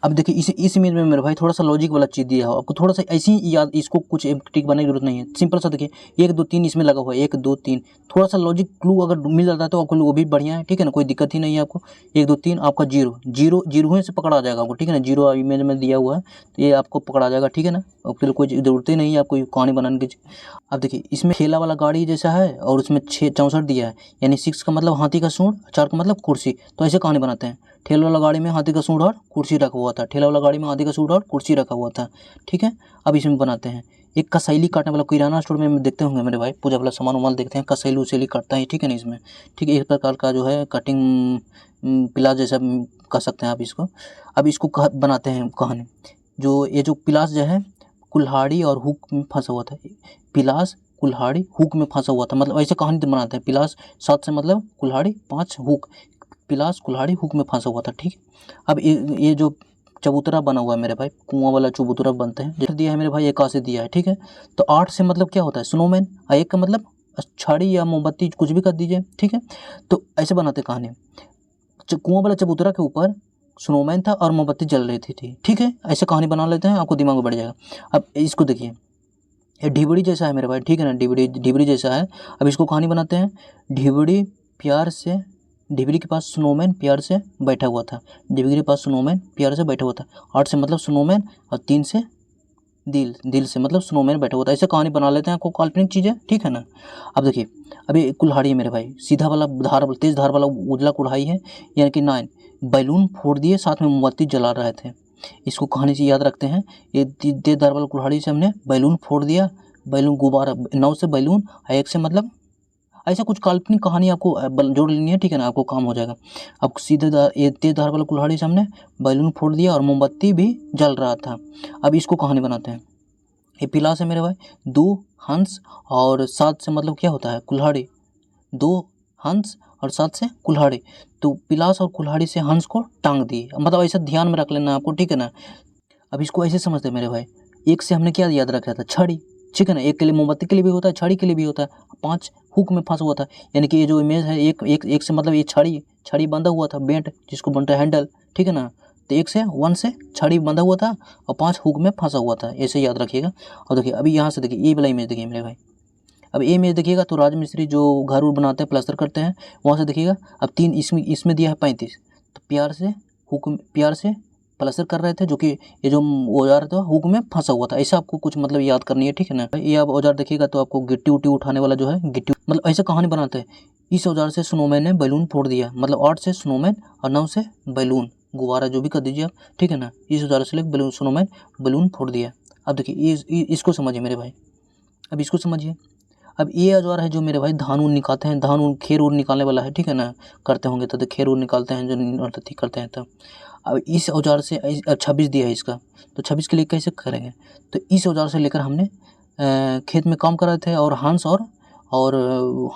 अब देखिए इस इमेज में मेरे भाई थोड़ा सा लॉजिक वाला चीज़ दिया हो, आपको थोड़ा सा ऐसे ही याद, इसको कुछ ट्रिक बनाने की जरूरत नहीं है। सिंपल सा देखिए 1 2 3 इसमें लगा हुआ है, 1 2 3, थोड़ा सा लॉजिक क्लू अगर मिल जाता है तो आपको वो भी बढ़िया है, ठीक है ना, कोई दिक्कत ही नहीं है आपको। 1 2 3 आपका 0 0 0 से पकड़ा जाएगा आपको, ठीक है ना। 0 इमेज में दिया हुआ है तो ये आपको पकड़ा जाएगा, ठीक है ना। और फिर कोई जरूरत ही नहीं है आपको कहानी बनाने की। अब देखिए इसमें ठेला वाला गाड़ी जैसा है और उसमें 6 64 दिया है, यानी 6 का मतलब हाथी का सूंड, 4 का मतलब कुर्सी। तो ऐसे कहानी बनाते हैं। ठेला वाला गाड़ी में हाथी का सूंड और कुर्सी रखा हुआ था, ठेला वाला गाड़ी में हाथी का सूंड और कुर्सी रखा हुआ था, ठीक है। अब इसमें बनाते हैं एक कसैली काटने वाला, किराना स्टोर में देखते होंगे मेरे भाई, पूजा वाला सामान वामान देखते हैं, कसैली उसेली काटता है, ठीक है ना इसमें, ठीक है। एक प्रकार का जो है कटिंग पिलास जैसा कह सकते हैं आप इसको। अब इसको बनाते हैं कहानी। जो ये जो पिलास जो है कुल्हाड़ी और हुक में फंसा हुआ था, पिलास कुल्हाड़ी हुक में फंसा हुआ था, मतलब ऐसे कहानी तो बनाते हैं। पिलास 7 से मतलब कुल्हाड़ी, 5 हुक, पिलास कुल्हाड़ी हुक में फंसा हुआ था, ठीक है। अब ये जो चबूतरा बना हुआ है मेरे भाई, कुआं वाला चबूतरा बनते हैं, जैसे दिया है मेरे भाई 1 से दिया है, ठीक है। तो 8 से मतलब क्या होता है स्नोमैन, 1 का मतलब छड़ी या मोमबत्ती कुछ भी कर दीजिए, ठीक है। तो ऐसे बनाते कहानी। कुआं वाला चबूतरा के ऊपर स्नोमैन था और मोमबत्ती जल रही थी, ठीक है। ऐसे कहानी बना लेते हैं, आपको दिमाग में बढ़ जाएगा। अब इसको देखिए ये ढिबड़ी जैसा है मेरे भाई, ठीक है ना, ढिबड़ी जैसा है। अब इसको कहानी बनाते हैं। ढिबड़ी प्यार से, ढिबड़ी के पास स्नोमैन प्यार से बैठा हुआ था, ढिबड़ी के पास स्नोमैन प्यार से बैठा हुआ था। 8 से मतलब स्नोमैन और 3 से दिल, दिल से मतलब स्नोमैन बैठा हुआ था। ऐसे कहानी बना लेते हैं, आपको काल्पनिक चीज़ें, ठीक है ना। अब देखिए अभी कुल्हाड़ी है मेरे भाई, सीधा वाला धार, तेज धार वाला उजला कुल्हाड़ी है, यानी कि 9 बैलून फोड़ दिए, साथ में मोमबत्ती जला रहे थे। इसको कहानी से याद रखते हैं। ये तेज धार वाला कुल्हाड़ी से हमने बैलून फोड़ दिया, बैलून गुब्बारा, 9 से बैलून, 1 से मतलब ऐसा कुछ काल्पनिक कहानी आपको जोड़ लेनी है, ठीक है ना, आपको काम हो जाएगा। अब सीधे ये तेज धार वाला कुल्हाड़ी से हमने बैलून फोड़ दिया और मोमबत्ती भी जल रहा था। अब इसको कहानी बनाते हैं। ये पिलास है मेरे भाई, 2 हंस और 7 से मतलब क्या होता है कुल्हाड़ी, 2 हंस और 7 से कुल्हाड़ी। तो पिलास और कुल्हाड़ी से हंस को टांग दिए, मतलब ऐसा ध्यान में रख लेना आपको, ठीक है ना। अब इसको ऐसे समझते हैं मेरे भाई, 1 से हमने क्या याद रखा था छड़ी, ठीक है ना, 1 के लिए मोमबत्ती के लिए भी होता है, छड़ी के लिए भी होता है। 5 हुक में फंसा हुआ था, यानी कि ये जो इमेज है एक से मतलब ये छड़ी बंधा हुआ था, बेंट जिसको बनता है हैंडल, ठीक है ना। तो 1 से छड़ी बंधा हुआ था और 5 हुक में फंसा हुआ था, ऐसे याद रखिएगा। और देखिए अभी यहाँ से देखिए ये वाला इमेज देखिए मेरे भाई। अब ये इमेज देखिएगा तो राजमिस्त्री जो घर उर बनाते हैं, प्लास्टर करते हैं, वहाँ से देखिएगा। अब 3 इसमें दिया है 35, तो प्यार से प्लास्टर कर रहे थे, जो कि ये जो औजार था हुक में फंसा हुआ था। ऐसा आपको कुछ मतलब याद करनी है, ठीक है ना। ये आप औजार देखिएगा तो आपको गिट्टी उट्टी उठाने वाला जो है गिट्टी, मतलब ऐसे कहानी बनाते हैं। इस औजार से स्नोमैन ने बैलून फोड़ दिया, मतलब 8 से स्नोमैन और 9 से बैलून गुब्बारा जो भी कर दीजिए आप, ठीक है ना। इस औजार से लेकर स्नोमैन बैलून फोड़ दिया। अब देखिए इसको समझिए मेरे भाई, अब इसको समझिए। अब ये औजार है जो मेरे भाई धान उन निकालते हैं, धान उन खेर उर निकालने वाला है, ठीक है ना, करते होंगे तो खेर उर निकालते हैं जो ठीक करते हैं तब। अब इस औजार से 26 दिया है इसका, तो 26 के लिए कैसे करेंगे। तो इस औजार से लेकर हमने खेत में काम कर रहे थे और हंस और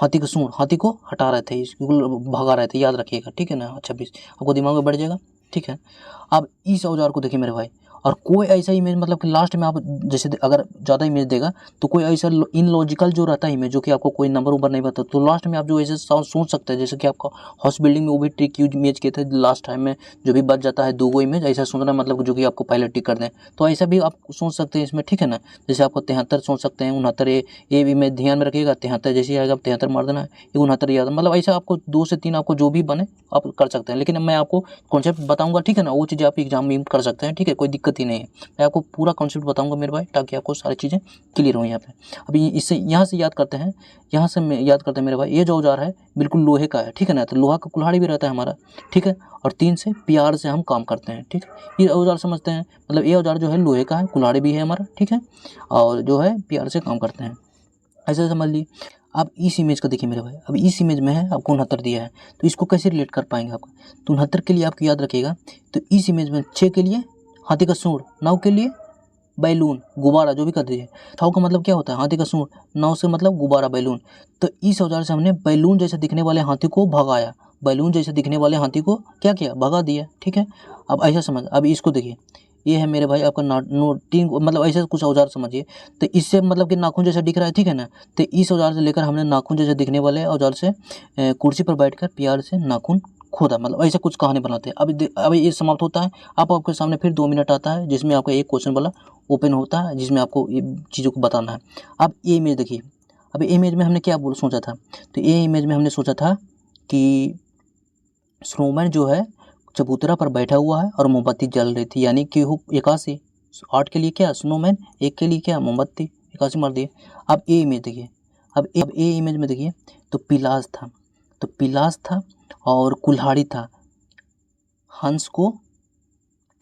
हाथी का सूंड, हाथी को हटा रहे थे, इसको भगा रहे थे, याद रखिएगा, ठीक है ना। 26 आपको दिमाग में बढ़ जाएगा, ठीक है। अब इस औजार को देखिए मेरे भाई, और कोई ऐसा इमेज मतलब कि लास्ट में आप जैसे अगर ज़्यादा इमेज देगा तो कोई ऐसा इनलॉजिकल जो रहता है इमेज, जो कि आपको कोई नंबर उबर नहीं पता, तो लास्ट में आप जो ऐसे सोच सकते हैं, जैसे कि आपका हाउस बिल्डिंग में वो भी ट्रिक यूज इमेज किए थे लास्ट टाइम में, जो भी बच जाता है 2 इमेज, ऐसा सोचना मतलब जो कि आपको पहले टिक कर दें, तो ऐसा भी आप सोच सकते हैं इसमें, ठीक है ना। जैसे आपको 73 सोच सकते हैं, 69, ये इमेज ध्यान में रखिएगा, 73 जैसे आएगा 73 मार देना है, 69 याद, मतलब ऐसा आपको 2 से 3 आपको जो भी बने आप कर सकते हैं। लेकिन मैं आपको कॉन्सेप्ट बताऊंगा, ठीक है ना, वो चीज़ें आप एग्जाम में कर सकते हैं, ठीक है, कोई दिक्कत ही नहीं है। मैं आपको पूरा कॉन्सेप्ट बताऊंगा मेरे भाई, ताकि आपको सारी चीज़ें क्लियर हो यहाँ पे। अभी इससे यहाँ से याद करते हैं, यहाँ से याद करते हैं मेरे भाई, ये जो औजार है बिल्कुल लोहे का है, ठीक है ना, तो लोहा का कुल्हाड़ी भी रहता है हमारा, ठीक है। और 3 से प्यार से हम काम करते हैं, ठीक है। ये औजार समझते हैं, मतलब ये औजार जो है लोहे का है, कुल्हाड़ी भी है हमारा, ठीक है, और जो है प्यार से काम करते हैं, ऐसे समझ ली। अब इस इमेज का देखिए मेरे भाई, अब इस इमेज में है आपको 69 दिया है, तो इसको कैसे रिलेट कर पाएंगे आप? तो 69 के लिए आपको याद रखिएगा, तो इस इमेज में 6 के लिए हाथी का सूंड, 9 के लिए बैलून, गुब्बारा, जो भी कर दीजिए। थाउ का मतलब क्या होता है? हाथी का सूंड, 9 से मतलब गुब्बारा, बैलून। तो इस औजार से हमने बैलून जैसे दिखने वाले हाथी को भगाया, बैलून जैसे दिखने वाले हाथी को क्या किया? भगा दिया, ठीक है। अब ऐसा समझ, अब इसको देखिए, ये है मेरे भाई आपका नोटिंग, मतलब ऐसे कुछ औजार समझिए। तो इससे मतलब कि नाखून जैसा दिख रहा है, ठीक है ना। तो इस औजार से लेकर हमने नाखून जैसे दिखने वाले औजार से कुर्सी पर बैठकर प्यार से नाखून खोदा, मतलब ऐसे कुछ कहानी बनाते हैं। अब ये समाप्त होता है। अब आपके सामने फिर 2 मिनट आता है जिसमें आपका एक क्वेश्चन वाला ओपन होता है, जिसमें आपको ये चीज़ों को बताना है। अब ये इमेज देखिए, अब ये इमेज में हमने क्या सोचा था? तो ये इमेज में हमने सोचा था कि स्नोमैन जो है चबूतरा पर बैठा हुआ है और मोमबत्ती जल रही थी, यानी कि 81। 8 के लिए क्या स्नोमैन, 1 के लिए क्या मोमबत्ती, 81 मार दिए। अब ये इमेज देखिए, अब ये इमेज में देखिए, तो पिलास था, तो पिलास था और कुल्हाड़ी था, हंस को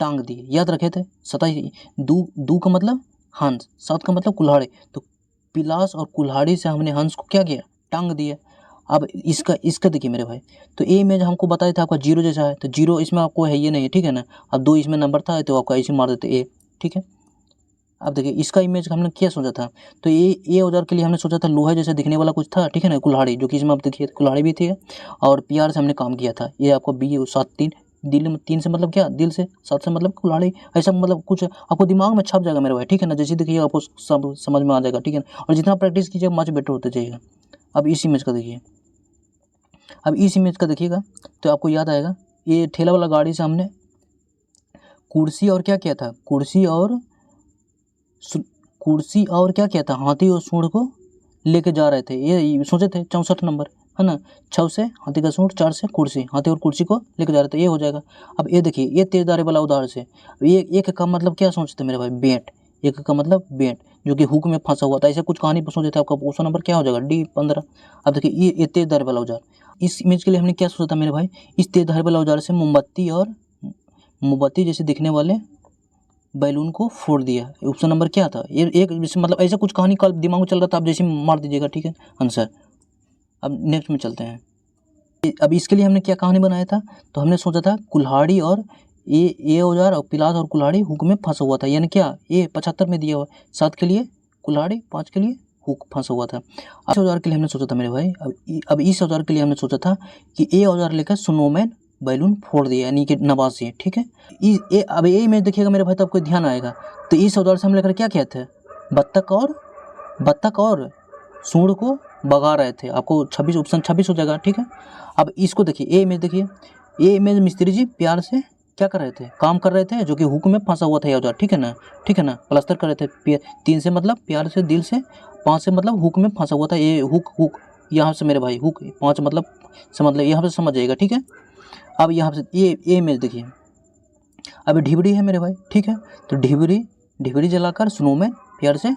टांग दिए, याद रखे थे। 27 दू का मतलब हंस, 7 का मतलब कुल्हाड़ी, तो पिलास और कुल्हाड़ी से हमने हंस को क्या किया? टांग दिया। अब इसका देखिए मेरे भाई, तो ये इमेज हमको बताया था आपका 0 जैसा है, तो 0 इसमें आपको है ये नहीं है, ठीक है ना। अब 2 इसमें नंबर था तो आपका ऐसे मार देते ए, ठीक है। अब देखिए इसका इमेज हमने क्या सोचा था, तो ये औजार के लिए हमने सोचा था लोहा जैसा दिखने वाला कुछ था, ठीक है ना, कुल्हाड़ी, जो कि इसमें आप देखिए कुल्हाड़ी भी थी और प्यार से हमने काम किया था। ये आपको बी 7 3 दिल में 3 से मतलब क्या? दिल से, 7 से मतलब कुल्हाड़ी, ऐसा मतलब कुछ आपको दिमाग में छप जाएगा मेरे भाई, ठीक है ना। जैसे देखिए आपको सब समझ में आ जाएगा, ठीक है ना। और जितना प्रैक्टिस कीजिएगा मच बेटर होते जाइएगा। अब इस इमेज का देखिए, अब इस इमेज का देखिएगा तो आपको याद आएगा, ये ठेला वाला गाड़ी से हमने कुर्सी और क्या किया था? कुर्सी और क्या किया था? हाथी और सूंड को लेके जा रहे थे। ये सोचे थे 64 नंबर, है ना। 6 से हाथी का सूंड, 4 से कुर्सी, हाथी और कुर्सी को लेके जा रहे थे, ये हो जाएगा। अब ये देखिए, ये तेज धारे वाला उदाहरण से ये एक का मतलब क्या सोचते मेरे भाई? बेंट, एक का मतलब बेंट, जो कि हुक में फंसा हुआ था, ऐसे कुछ कहानी सोचे थे। आपका क्वेश्चन नंबर क्या हो जाएगा? D 15। अब देखिए ये तेज धारे वाला औजार, इस इमेज के लिए हमने क्या सोचा था मेरे भाई? इस तेज धारे वाला औजार से मोमबत्ती जैसे दिखने वाले बैलून को फोड़ दिया। ऑप्शन नंबर क्या था? ये एक मतलब ऐसा कुछ कहानी कल दिमाग में चल रहा था, आप जैसे मार दीजिएगा, ठीक है आंसर। अब नेक्स्ट में चलते हैं। अब इसके लिए हमने क्या कहानी बनाया था? तो हमने सोचा था कुल्हाड़ी और ये औजार और पिलास और कुल्हाड़ी हुक में फंसा हुआ था, यानी क्या? ये 75 में दिया हुआ, 7 के लिए कुल्हाड़ी, 5 के लिए हुक फंसा हुआ था। इस औजार के लिए हमने सोचा था मेरे भाई, अब इस औजार के लिए हमने सोचा था कि ये औजार लेकर स्नोमैन बैलून फोड़ दिया, यानी कि नवाज़ी, ठीक है। अब ये इमेज देखिएगा मेरे भाई, तो आपको ध्यान आएगा। तो इस औजार से हम लेकर क्या किया था? बत्तख और सूंड को भगा रहे थे। आपको 26 ऑप्शन 26 हो जाएगा, ठीक है। अब इसको देखिए, ये इमेज देखिए, ये इमेज मिस्त्री जी प्यार से क्या कर रहे थे? काम कर रहे थे, जो कि हुक में फंसा हुआ था ये औजार, ठीक है ना, ठीक है ना। प्लास्टर कर रहे थे। 3 से मतलब प्यार से, दिल से, 5 से मतलब हुक में फंसा हुआ था, ये हुक यहाँ से मेरे भाई, हुक 5 मतलब यहाँ से समझ जाइएगा, ठीक है। अब यहाँ से ये इमेज देखिए, अब ढिबरी है मेरे भाई, ठीक है। तो ढिबरी जलाकर स्नोमैन प्यार से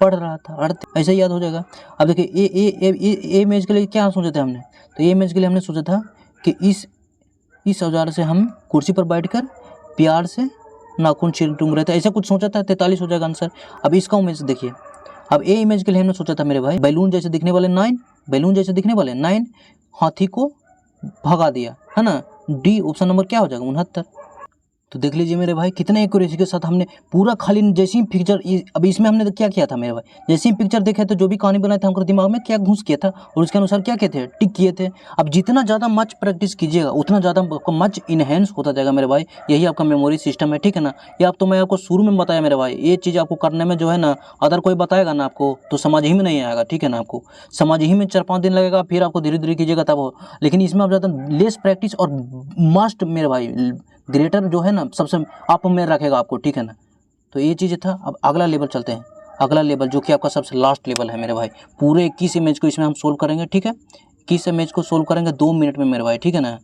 पढ़ रहा था, ऐसे ही याद हो जाएगा। अब देखिए ये इमेज के लिए क्या सोचे थे हमने? तो ये इमेज के लिए हमने सोचा था कि इस औजार से हम कुर्सी पर बैठकर प्यार से नाखून चूम रहे थे, ऐसा कुछ सोचा था। 43 हो जाएगा आंसर। अब इसका इमेज देखिए, अब ये इमेज के लिए हमने सोचा था मेरे भाई, बैलून जैसे दिखने वाले 9 हाथी को भगा दिया, है ना। डी ऑप्शन नंबर क्या हो जाएगा? 69। तो देख लीजिए मेरे भाई, कितने एक्यूरेसी के साथ हमने पूरा खाली जैसे ही पिक्चर, अब इसमें हमने क्या किया था मेरे भाई? जैसे ही पिक्चर देखे तो जो भी कहानी बनाए थे हमको दिमाग में क्या घुस किया था और उसके अनुसार क्या किए थे? टिक किए थे। अब जितना ज़्यादा मच प्रैक्टिस कीजिएगा उतना ज़्यादा आपका मच इनहेंस होता जाएगा मेरे भाई। यही आपका मेमोरी सिस्टम है, ठीक है ना। ये आप तो मैं आपको शुरू में बताया मेरे भाई, ये चीज़ आपको करने में जो है ना, अदर कोई बताएगा ना आपको तो समझ ही में नहीं आएगा, ठीक है ना। आपको समझ ही में 4-5 दिन लगेगा, फिर आपको धीरे धीरे कीजिएगा तब हो। लेकिन इसमें आप ज़्यादा लेस प्रैक्टिस और मस्ट मेरे भाई ग्रेटर जो है ना सबसे अप में रखेगा आपको, ठीक है ना। तो ये चीज़ था। अब अगला लेवल चलते हैं, अगला लेवल जो कि आपका सबसे लास्ट लेवल है मेरे भाई। पूरे 21 इमेज को इसमें हम सोल्व करेंगे, ठीक है। 21 इमेज को सोल्व करेंगे 2 मिनट में मेरे भाई, ठीक है ना।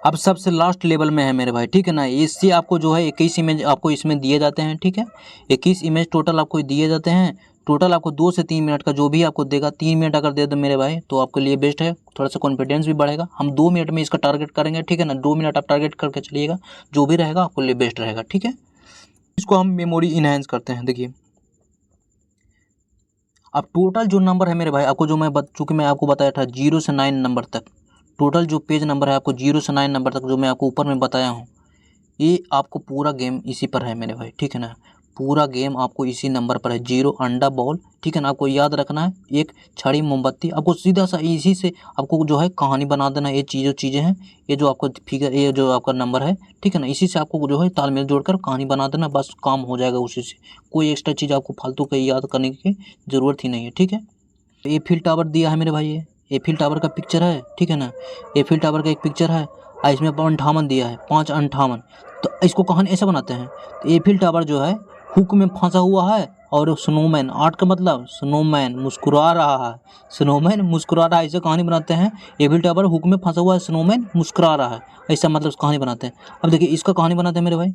अब सबसे लास्ट लेवल में है मेरे भाई, ठीक है ना। इससे आपको जो है 21 इमेज आपको इसमें दिए जाते हैं, ठीक है। 21 इमेज टोटल आपको दिए जाते हैं। टोटल आपको 2 से 3 मिनट का जो भी आपको देगा, 3 मिनट अगर दे दो मेरे भाई तो आपके लिए बेस्ट है, थोड़ा सा कॉन्फिडेंस भी बढ़ेगा। हम 2 मिनट में इसका टारगेट करेंगे, ठीक है ना। 2 मिनट आप टारगेट करके चलिएगा, जो भी रहेगा आपके लिए बेस्ट रहेगा, ठीक है। इसको हम मेमोरी इनहेंस करते हैं। देखिए अब टोटल जो नंबर है मेरे भाई, आपको जो चूँकि मैं आपको बताया था 0 से 9 नंबर तक, टोटल जो पेज नंबर है आपको 0 से 9 नंबर तक जो मैं आपको ऊपर में बताया हूँ, ये आपको पूरा गेम इसी पर है मेरे भाई, ठीक है ना। पूरा गेम आपको इसी नंबर पर है, 0 अंडा बॉल, ठीक है ना। आपको याद रखना है, एक छड़ी मोमबत्ती, आपको सीधा सा इसी से आपको जो है कहानी बना देना। ये चीज़ें हैं, ये जो आपको फिगर, ये जो आपका नंबर है, ठीक है ना, इसी से आपको जो है तालमेल जोड़कर कहानी बना देना, बस काम हो जाएगा उसी से। कोई एक्स्ट्रा चीज़ आपको फालतू का याद करने की ज़रूरत ही नहीं है, ठीक है। एफिल टावर दिया है मेरे भाई, ये एफिल टावर का पिक्चर है, ठीक है ना। एफिल टावर का एक पिक्चर है और इसमें 58 दिया है, 558। तो इसको कहानी ऐसा बनाते हैं, तो एफिल टावर जो है हुक में फंसा हुआ है और स्नोमैन, आर्ट का मतलब स्नोमैन मुस्कुरा रहा है, स्नोमैन मुस्कुरा रहा है, ऐसे कहानी बनाते हैं। एफिल टावर हुक में फंसा हुआ है, स्नोमैन मुस्कुरा रहा है, ऐसा मतलब कहानी बनाते हैं। अब देखिए इसका कहानी बनाते हैं मेरे भाई।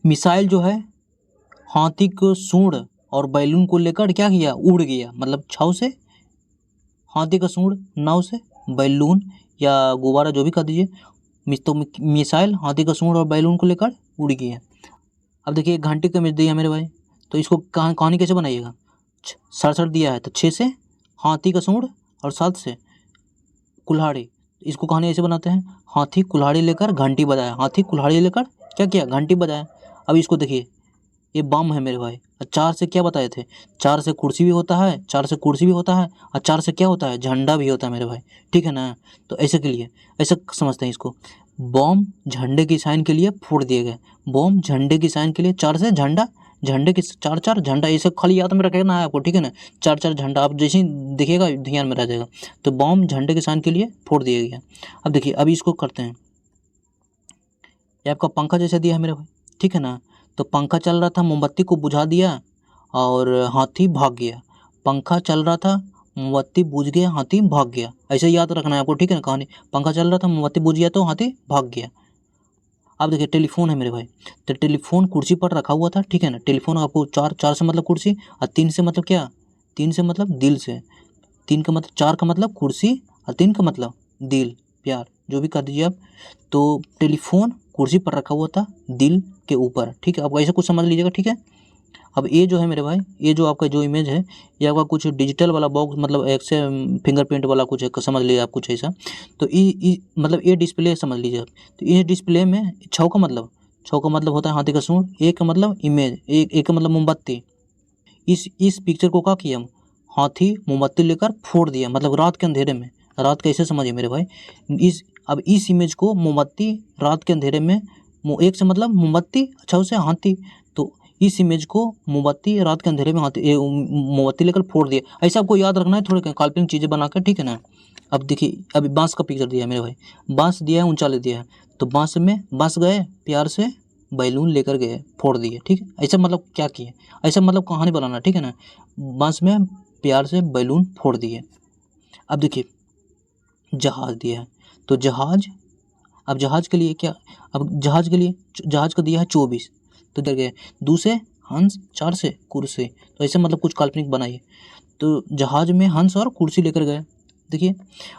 मिसाइल जो है हाथी को सूंड और बैलून को लेकर क्या किया, उड़ गया, मतलब छाव से हाथी का सूंड, नाव से बैलून या गुब्बारा जो भी कह दीजिए, तो मिसाइल हाथी का सूंड और बैलून को लेकर उड़ गया। अब देखिए घंटे का इमेज दिया मेरे भाई, तो इसको कहानी कैसे बनाइएगा। 67 दिया है, तो 6 से हाथी का सूंड और 7 से कुल्हाड़ी, इसको कहानी ऐसे बनाते हैं। हाथी कुल्हाड़ी लेकर घंटी बजाया, हाथी कुल्हाड़ी लेकर क्या किया, घंटी बजाया। अब इसको देखिए, ये बम है मेरे भाई। और 4 से क्या बताए थे, 4 से कुर्सी भी होता है, 4 से कुर्सी भी होता है, और 4 से क्या होता है, झंडा भी होता है मेरे भाई, ठीक है ना। तो ऐसे के लिए ऐसे समझते हैं इसको, बम झंडे की साइन के लिए फोड़ दिए गए, बम झंडे की साइन के लिए, 4 से झंडा, झंडे की 4 झंडा, ऐसे खाली याद में रखना है आपको, ठीक है ना। 4 झंडा आप जैसे ही देखिएगा ध्यान में रह जाएगा। तो बम झंडे के साइन के लिए फोड़ दिया गया। अब देखिए अभी इसको करते हैं, ये आपका पंखा जैसे दिया है मेरे भाई, ठीक है ना। तो पंखा चल रहा था, मोमबत्ती को बुझा दिया और हाथी भाग गया। पंखा चल रहा था, मोमबत्ती बुझ गया, हाथी भाग गया, ऐसे याद रखना है आपको, ठीक है ना। कहानी, पंखा चल रहा था, मोमबत्ती बुझ गया तो हाथी भाग गया। अब देखिए टेलीफोन है मेरे भाई, तो टेलीफोन कुर्सी पर रखा हुआ था, ठीक है ना। टेलीफोन आपको 4 से मतलब कुर्सी, और 3 से मतलब क्या, 3 से मतलब दिल से, 3 का मतलब, 4 का मतलब कुर्सी और 3 का मतलब दिल, प्यार, जो भी कर दीजिए आप। तो टेलीफोन कुर्सी पर रखा हुआ था दिल के ऊपर, ठीक है। आप ऐसा कुछ समझ लीजिएगा, ठीक है। अब ये जो है मेरे भाई, ये जो आपका जो इमेज है, ये आपका कुछ डिजिटल वाला बॉक्स, मतलब एक से फिंगरप्रिंट वाला कुछ है, समझ लीजिए आप कुछ ऐसा। तो मतलब ये डिस्प्ले समझ लीजिए आप। तो ये डिस्प्ले में 6 का मतलब, 6 का मतलब होता है हाथी का सूंड, 1 का मतलब इमेज, एक का मतलब मोमबत्ती। इस पिक्चर को क्या किया, हाथी मोमबत्ती लेकर फोड़ दिया, मतलब रात के अंधेरे में। रात कैसे समझिए मेरे भाई, अब इस इमेज को मोमबत्ती रात के अंधेरे में, एक से मतलब मोमबत्ती, अच्छा उसे हाथी, तो इस इमेज को मोमबत्ती रात के अंधेरे में हाथी मोमबत्ती लेकर फोड़ दिया। ऐसा आपको याद रखना है, थोड़े काल्पनिक चीज़ें बनाकर, ठीक है ना। अब देखिए अभी बांस का पिक्चर दिया है मेरे भाई, बांस दिया है, ऊंचाले दिया है, तो बांस में बांस गए, प्यार से बैलून लेकर गए, फोड़ दिए, ठीक है। ऐसा मतलब क्या किए, ऐसा मतलब कहानी बनाना, ठीक है ना। बांस में प्यार से बैलून फोड़ दिए। अब देखिए जहाज दिया है, तो जहाज, अब जहाज के लिए क्या, अब जहाज के लिए जहाज का दिया है 24, तो इधर गए 2 से हंस, 4 से कुर्सी, तो ऐसे मतलब कुछ काल्पनिक बनाइए। तो जहाज में हंस और कुर्सी लेकर गए, देखिए।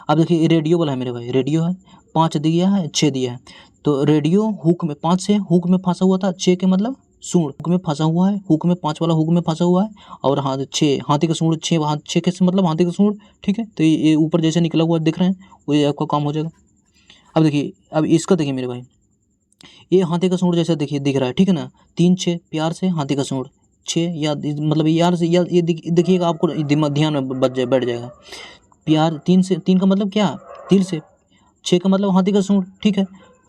अब देखिए रेडियो वाला है मेरे भाई, रेडियो है, 5 दिया है, 6 दिया है। तो रेडियो हुक में, 5 से हुक में फंसा हुआ था, 6 के मतलब सूंड, हुक में फंसा हुआ है, हुक में 5 वाला हुक में फंसा हुआ है, और 6 हाथी का सूंड, 6 के मतलब हाथी का सूंड, ठीक है। तो ये ऊपर जैसे निकला हुआ दिख रहे हैं, वो आपका काम हो जाएगा। अब देखिए, अब इसका देखिए मेरे भाई, ये हाथी का सूंड जैसा देखिए दिख रहा है, ठीक है ना। 3 6 प्यार से हाथी का सूंड, 6 या मतलब यार से, या ये देखिएगा आपको दिमाग ध्यान में बैठ जाएगा। प्यार 3 से, 3 का मतलब क्या, दिल से, 6 का मतलब हाथी का सूंड, ठीक है।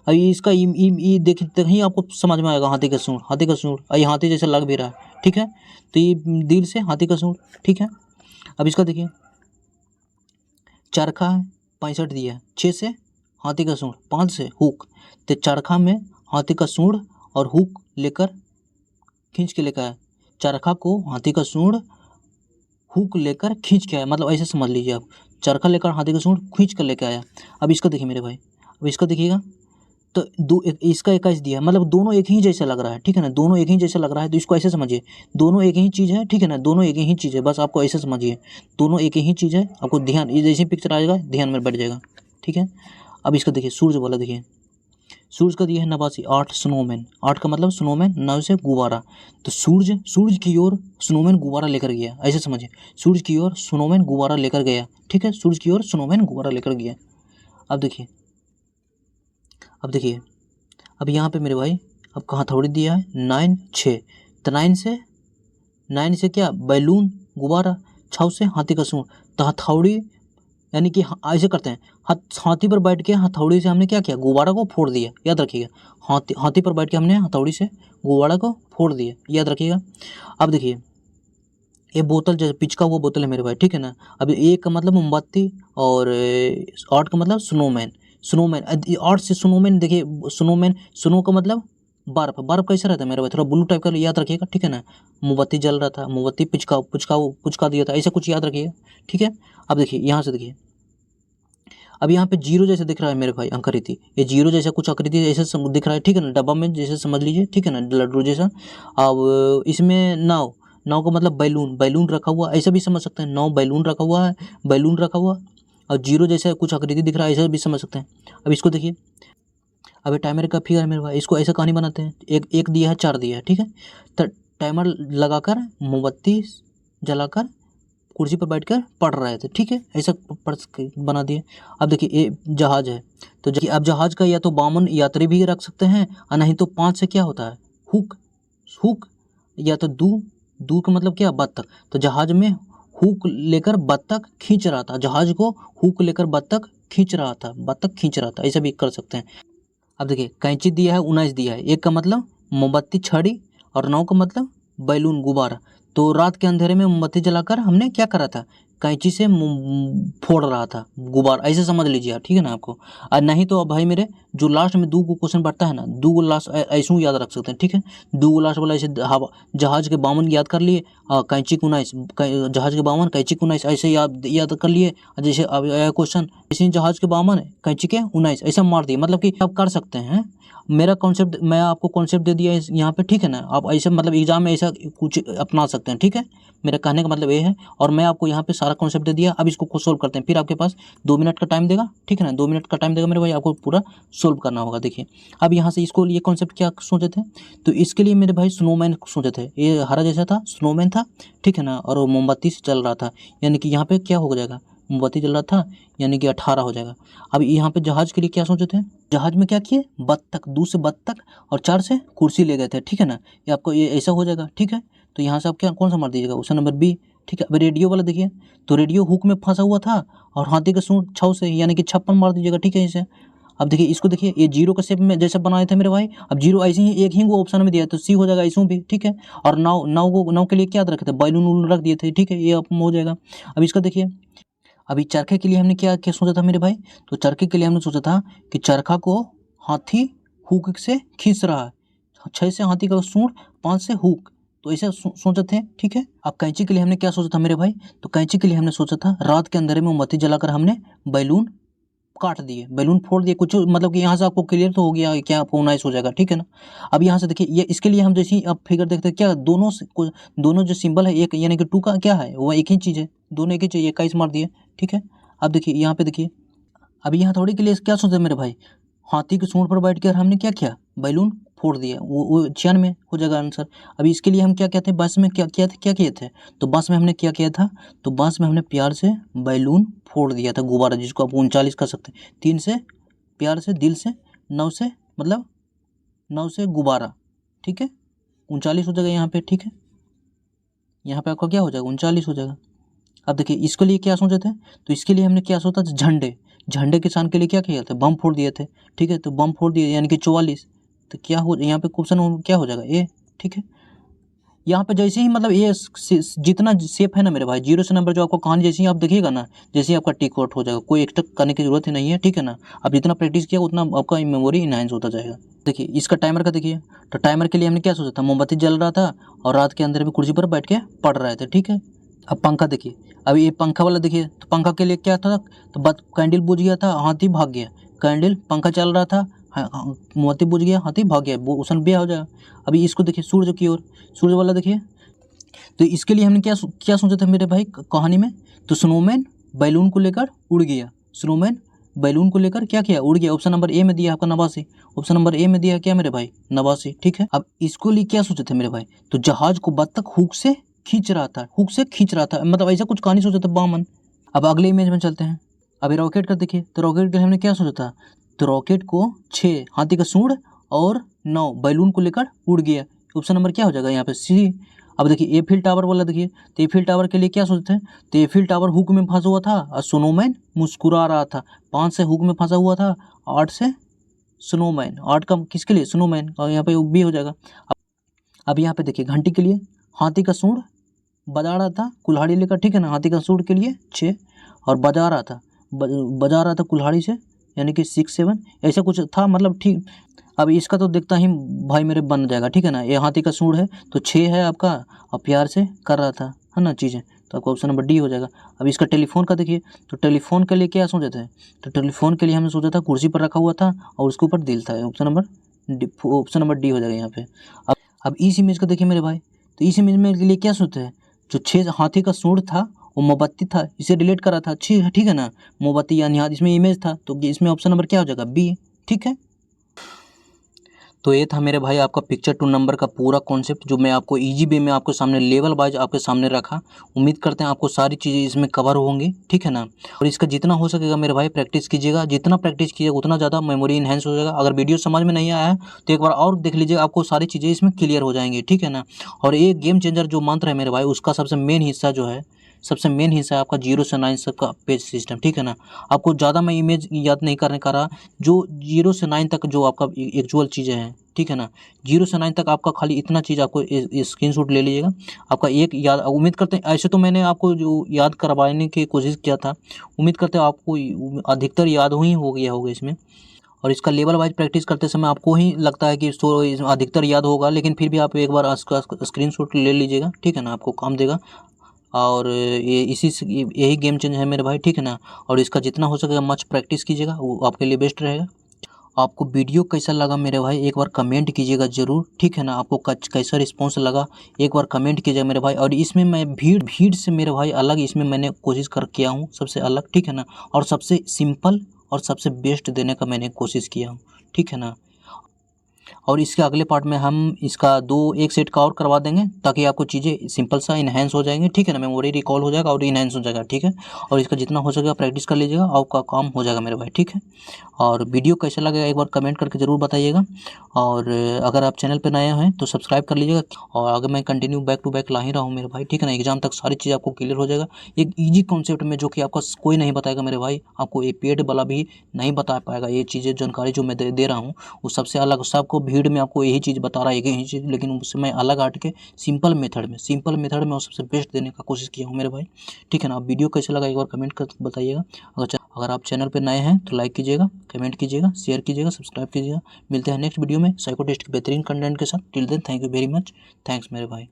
अब इसका देखिए कहीं आपको समझ में आएगा, हाथी का सूंड, हाथी का सूंड, ये हाथी जैसा लग भी रहा है, ठीक है। तो ये दिल से हाथी का सूंड, ठीक है। अब इसका देखिए चरखा है, 65 दिया है, 6 से हाथी का सूंड, 5 से हुक, तो चरखा में हाथी का सूंड और हुक लेकर खींच के लेकर आया, चरखा को हाथी का सूंड हुक लेकर खींच के आया, मतलब ऐसे समझ लीजिए आप, चरखा लेकर हाथी का सूंड खींच कर लेकर आया। अब इसका देखिए मेरे भाई, अब इसका देखिएगा, तो इसका 21 दिया है, मतलब दोनों एक ही जैसा लग रहा है, ठीक है ना, दोनों एक ही जैसा लग रहा है। तो इसको ऐसे समझिए, दोनों एक ही चीज़ है, ठीक है ना, दोनों एक ही चीज़ है, बस आपको ऐसे समझिए, दोनों एक ही चीज़ है। आपको ध्यान, ये जैसे पिक्चर आएगा ध्यान में बैठ जाएगा, ठीक है। अब इसका देखिए सूर्य वाला, देखिए सूरज का दिया है 89, 8 स्नोमैन, 8 का मतलब स्नोमैन, 9 से गुब्बारा। तो सूरज की ओर स्नोमैन गुब्बारा लेकर गया, ऐसे समझिए, सूरज की ओर स्नोमैन गुब्बारा लेकर गया, ठीक है, सूरज की ओर स्नोमैन गुब्बारा लेकर गया। अब देखिए अब यहाँ पे मेरे भाई अब कहाँ हथौड़ी दिया है 9 6, तो 9 से क्या बैलून गुब्बारा, 6 से हाथी का सूंड। तो हथौड़ी यानी कि ऐसे करते हैं, हाथी पर बैठ के हथौड़ी से हमने क्या किया, गुब्बारा को फोड़ दिया, याद रखिएगा, हाथी पर बैठ के हमने हथौड़ी से गुब्बारा को फोड़ दिया, याद रखिएगा। अब देखिए ये बोतल जैसे पिचका हुआ बोतल है मेरे भाई, ठीक है ना। अब एक का मतलब मोमबत्ती और 8 का मतलब स्नोमैन। 8 से स्नोमैन, देखिए स्नो का मतलब बर्फ कैसा रहता है मेरे भाई, थोड़ा ब्लू टाइप का याद रखिएगा, ठीक है ना। मोमबत्ती जल रहा था, मोमबत्ती पुचका दिया था, ऐसा कुछ याद रखिएगा, ठीक है। अब देखिए यहाँ से देखिए, अब यहाँ पे जीरो जैसे दिख रहा है मेरे भाई आकृति, ये जीरो जैसा कुछ आकृति ऐसे दिख रहा है, ठीक है ना, डब्बा में जैसे समझ लीजिए, ठीक है ना, लड्डू जैसा। अब इसमें नाव का मतलब बैलून रखा हुआ, ऐसा भी समझ सकते हैं, 9 बैलून रखा हुआ है, और जीरो जैसा कुछ आकृति दिख रहा है, ऐसा भी समझ सकते हैं। अब इसको देखिए, अब ये टाइमर का फिगर है मेरे भाई, इसको ऐसे कहानी बनाते हैं, एक दिया है 4 दिया है, ठीक है। तो टाइमर लगाकर मोमबत्ती जलाकर कुर्सी पर बैठकर पढ़ रहे थे, ठीक है, ऐसा बना दिए। अब देखिए ये जहाज है, तो अब जहाज का या तो 52 यात्री भी रख सकते हैं, और नहीं तो 5 से क्या होता है हुक, या तो दू का मतलब क्या, बत्तख। तो जहाज में हुक लेकर बत्तख खींच रहा था, जहाज को हुक लेकर बत्तख खींच रहा था, ऐसा भी कर सकते हैं। अब देखिए कैंची दिया है 19 दिया है, एक का मतलब मोमबत्ती छड़ी, और 9 का मतलब बैलून गुब्बारा। तो रात के अंधेरे में मोमबत्ती जलाकर हमने क्या करा था, कैंची से फोड़ रहा था गुब्बारा, ऐसे समझ लीजिए आप, ठीक है ना आपको। और नहीं तो अब भाई मेरे जो लास्ट में 2 को क्वेश्चन बढ़ता है ना, 2 को लास्ट ऐसे याद रख सकते हैं, ठीक है। 2 को लास्ट वाला ऐसे जहाज के 52 याद कर लिए, कैंची को 19, जहाज के 52 कैंची को 19 ऐसे याद कर लिए। जैसे अब आया क्वेश्चन, इसी जहाज के 52 कैंची के 19 ऐसा मार दिए, मतलब कि आप कर सकते हैं। मेरा कॉन्सेप्ट, मैं आपको कॉन्सेप्ट दे दिया यहाँ पे, ठीक है ना। आप ऐसे मतलब एग्जाम में ऐसा कुछ अपना सकते हैं, ठीक है। मेरा कहने का मतलब ये है, और मैं आपको यहाँ पे सारा कॉन्सेप्ट दे दिया। अब इसको सोल्व करते हैं, फिर आपके पास 2 मिनट का टाइम देगा, ठीक है ना, 2 मिनट का टाइम देगा मेरे भाई, आपको पूरा सोल्व करना होगा। देखिए अब यहाँ से इसको ये कॉन्सेप्ट क्या सोचे थे, तो इसके लिए मेरे भाई स्नोमैन सोचे थे, ये हरा जैसा था स्नोमैन था, ठीक है ना, और वो मोमबत्ती से चल रहा था, यानी कि यहाँ पे क्या हो जाएगा, मोमबत्ती जल रहा था, यानी कि 18 हो जाएगा। अब यहाँ पे जहाज के लिए क्या सोचे थे, जहाज में क्या किए, बत्तख, 2 से बत्तख और 4 से कुर्सी ले गए थे, ठीक है ना। ये आपको ये ऐसा हो जाएगा, ठीक है। तो यहाँ से आप क्या कौन सा मार दीजिएगा, ऑप्शन नंबर बी, ठीक है। अब रेडियो वाला देखिए, तो रेडियो हुक में फंसा हुआ था, और हाथी का सूंड 6 से, यानी कि 56 मार दीजिएगा, ठीक है इसे। अब देखिए इसको देखिए, ये जीरो का शेप में जैसे बनाए थे मेरे भाई, अब जीरो ऐसे ही एक ही वो ऑप्शन में दिया, तो सी हो जाएगा इसमें भी, ठीक है। और नाव के लिए क्या रखे थे, बैलून रख दिए थे, ठीक है, ये अब हो जाएगा। अब इसका देखिए, अभी चरखे के लिए हमने क्या क्या सोचा था मेरे भाई, तो चरखे के लिए हमने सोचा था कि चरखा को हाथी हुक से खींच रहा है, 6 से हाथी का सूंड, 5 से हुक, तो ऐसे सोचे थे, ठीक है। अब कैंची के लिए हमने क्या सोचा था मेरे भाई, तो कैंची के लिए हमने सोचा था रात के अंधेरे में मोमबत्ती जलाकर हमने बैलून काट दिए, बैलून फोड़ दिए, कुछ मतलब कि यहाँ से आपको क्लियर तो हो गया क्या, आपको 19 हो जाएगा, ठीक है ना। अब यहाँ से देखिए, ये इसके लिए हम जैसे ही अब फिगर देखते हैं, क्या दोनों जो सिंबल है एक, यानी कि 2 का क्या है, वो एक ही चीज़ है, दोनों एक ही चीज़, 21 मार दिए, ठीक है। अब देखिए यहाँ पे देखिए, अभी यहाँ थोड़ी के लिए क्या सोचे मेरे भाई, हाथी के सूंड पर बैठ कर हमने क्या किया, बैलून फोड़ दिया, वो 96 हो जाएगा आंसर। अभी इसके लिए हम क्या कहते हैं, बस में क्या किए थे, तो बस में हमने क्या किया था, तो बस में हमने प्यार से बैलून फोड़ दिया था गुब्बारा, जिसको आप 39 कर सकते हैं, 3 से प्यार से, दिल से, 9 से मतलब 9 से गुब्बारा, ठीक है, 39 हो जाएगा यहाँ पे, ठीक है। यहाँ पे आपका क्या हो जाएगा, 39 हो जाएगा। अब देखिए इसके लिए क्या सोचे थे, तो इसके लिए हमने क्या सोचा, झंडे के शान के लिए क्या किया था, बम फोड़ दिए थे, ठीक है। तो बम फोड़ दिए यानी कि 44, तो क्या हो यहाँ पे क्वेश्चन क्या हो जाएगा, ए, ठीक है। यहाँ पे जैसे ही मतलब ये जितना सेफ है ना मेरे भाई, 0 से नंबर जो आपको कहानी जैसे ही आप देखिएगा ना, जैसे ही आपका टिक आउट हो जाएगा, कोई एक्स्ट्रा करने की जरूरत ही नहीं है, ठीक है ना। अब जितना प्रैक्टिस किया उतना आपका मेमोरी इनहांस होता जाएगा। देखिए इसका टाइमर का देखिए, तो टाइमर के लिए हमने क्या सोचा था, मोमबत्ती जल रहा था और रात के अंदर में कुर्सी पर बैठ के पढ़ रहे थे, ठीक है। अब पंखा देखिए, अब ये पंखा वाला देखिए, तो पंखा के लिए क्या था, तो बस कैंडल बुझ गया था, हाथी भाग गया, कैंडल पंखा चल रहा था, मोमबत्ती बुझ गया, हाथी भाग गया, वो ऑप्शन बी हो जाएगा। अभी इसको देखिए सूर्य की ओर, सूर्य वाला देखिए, तो इसके लिए हमने क्या सोचा था मेरे भाई कहानी में, तो स्नोमैन बैलून को लेकर उड़ गया, स्नोमैन बैलून को लेकर क्या किया, उड़ गया। ऑप्शन नंबर ए में दिया आपका 89, ऑप्शन नंबर ए में दिया क्या मेरे भाई, 89, ठीक है। अब इसको लिए क्या सोचे थे मेरे भाई, तो जहाज को बत्तख हुक से खींच रहा था, हुक से खींच रहा था, मतलब ऐसा कुछ कहानी सोचा था बामन। अब अगले इमेज में चलते हैं। अभी रॉकेट का देखिए, तो रॉकेट के लिए हमने क्या सोचा था, तो रॉकेट को 6 हाथी का सूंड और 9 बैलून को लेकर उड़ गया। ऑप्शन नंबर क्या हो जाएगा यहाँ पे, सी। अब देखिए एफिल टावर वाला देखिए, तो एफिल टावर के लिए क्या सोचते हैं, तो एफिल टावर हुक में फंसा हुआ था और स्नोमैन मुस्कुरा रहा था। 5 से हुक में फंसा हुआ था, 8 से स्नोमैन, 8 का किसके लिए, स्नोमैन, और यहाँ पे बी हो जाएगा। अब यहाँ पे देखिए घंटी के लिए हाथी का सूंड बजा रहा था कुल्हाड़ी लेकर, ठीक है ना, हाथी का सूंड के लिए 6 और बजा रहा था कुल्हाड़ी से, यानी कि 6 7 ऐसा कुछ था, मतलब ठीक। अब इसका तो देखता ही भाई मेरे बन जाएगा, ठीक है ना, ये हाथी का सूंड है तो 6 है आपका, और प्यार से कर रहा था, है ना चीज़ें, तो आपका ऑप्शन नंबर डी हो जाएगा। अब इसका टेलीफोन का देखिए, तो टेलीफोन के लिए क्या सोचे थे, तो टेलीफोन के लिए हमने सोचा था कुर्सी पर रखा हुआ था और उसके ऊपर दिल था, ऑप्शन नंबर डी हो जाएगा यहाँ पे। अब इस इमेज का देखिए मेरे भाई, तो इस इमेज में के लिए क्या सोचते हैं, जो 6 हाथी का सूंड था वो मोमबत्ती था, इसे रिलेट करा था, ठीक है ना, मोमबत्ती यानी हाथ, इसमें इमेज था, तो इसमें ऑप्शन नंबर क्या हो जाएगा, बी, ठीक है। तो ये था मेरे भाई आपका पिक्चर 2 नंबर का पूरा कॉन्सेप्ट, जो मैं आपको इजी वे में आपके सामने लेवल वाइज आपके सामने रखा। उम्मीद करते हैं आपको सारी चीज़ें इसमें कवर होंगी, ठीक है ना। और इसका जितना हो सकेगा मेरे भाई प्रैक्टिस कीजिएगा, जितना प्रैक्टिस कीजिएगा उतना ज़्यादा मेमोरी इन्हेंस हो जाएगा। अगर वीडियो समझ में नहीं आया है तो एक बार और देख लीजिएगा, आपको सारी चीज़ें इसमें क्लियर हो जाएंगी, ठीक है ना। और ये गेम चेंजर जो मंत्र है मेरे भाई, उसका सबसे मेन हिस्सा जो है, सबसे मेन हिस्सा है आपका 0 से 9 तक का पेज सिस्टम, ठीक है ना। आपको ज़्यादा मैं इमेज याद नहीं करने का रहा, जो 0 से 9 तक जो आपका एक्चुअल चीज़ें हैं, ठीक है ना, 0 से 9 तक आपका खाली इतना चीज़ आपको स्क्रीनशॉट ले लीजिएगा, आपका एक याद। उम्मीद करते हैं, ऐसे तो मैंने आपको जो याद करवाने की कोशिश किया था, उम्मीद करते हैं आपको अधिकतर याद ही हो गया होगा इसमें। और इसका लेवल वाइज प्रैक्टिस करते समय आपको ही लगता है कि अधिकतर याद होगा, लेकिन फिर भी आप एक बार स्क्रीनशॉट ले लीजिएगा, ठीक है ना, आपको काम देगा। और ये यही गेम चेंज है मेरे भाई, ठीक है ना। और इसका जितना हो सकेगा मच प्रैक्टिस कीजिएगा, वो आपके लिए बेस्ट रहेगा। आपको वीडियो कैसा लगा मेरे भाई एक बार कमेंट कीजिएगा ज़रूर, ठीक है ना। आपको कैसा रिस्पॉन्स लगा एक बार कमेंट कीजिएगा मेरे भाई। और इसमें मैं भीड़ से मेरे भाई अलग इसमें मैंने कोशिश कर किया हूँ, सबसे अलग, ठीक है ना, और सबसे सिंपल और सबसे बेस्ट देने का मैंने कोशिश किया हूँ, ठीक है ना। और इसके अगले पार्ट में हम इसका एक सेट का और करवा देंगे, ताकि आपको चीज़ें सिंपल सा इन्हेंस हो जाएंगे, ठीक है ना, मेमोरी रिकॉल हो जाएगा और इन्हेंस हो जाएगा, ठीक है। और इसका जितना हो सकेगा प्रैक्टिस कर लीजिएगा, आपका काम हो जाएगा मेरे भाई, ठीक है। और वीडियो कैसा लगेगा एक बार कमेंट करके ज़रूर बताइएगा। और अगर आप चैनल पर नए हैं तो सब्सक्राइब कर लीजिएगा। और अगर मैं कंटिन्यू बैक टू बैक ला ही रहा हूँ मेरे भाई, ठीक है ना, एग्जाम तक सारी चीज़ आपको क्लियर हो जाएगा एक ईजी कॉन्सेप्ट में, जो कि आपका कोई नहीं बताएगा मेरे भाई, आपको ये पेड वाला भी नहीं बता पाएगा। ये चीज़ें जानकारी जो मैं दे रहा हूँ वो सबसे अलग, सबको भीड़ में आपको यही चीज़ बता रहा है, यही चीज़, लेकिन उससे मैं अलग हट के सिंपल मेथड में और सबसे बेस्ट देने का कोशिश किया हूँ मेरे भाई, ठीक है ना। आप वीडियो कैसे लगा एक बार कमेंट कर बताइएगा। अगर आप चैनल पर नए हैं तो लाइक कीजिएगा, कमेंट कीजिएगा, शेयर कीजिएगा, सब्सक्राइब कीजिएगा। मिलते हैं नेक्स्ट वीडियो में साइको टेस्ट के बेहतरीन कंटेंट के साथ। Till then thank you very much, thanks मेरे भाई।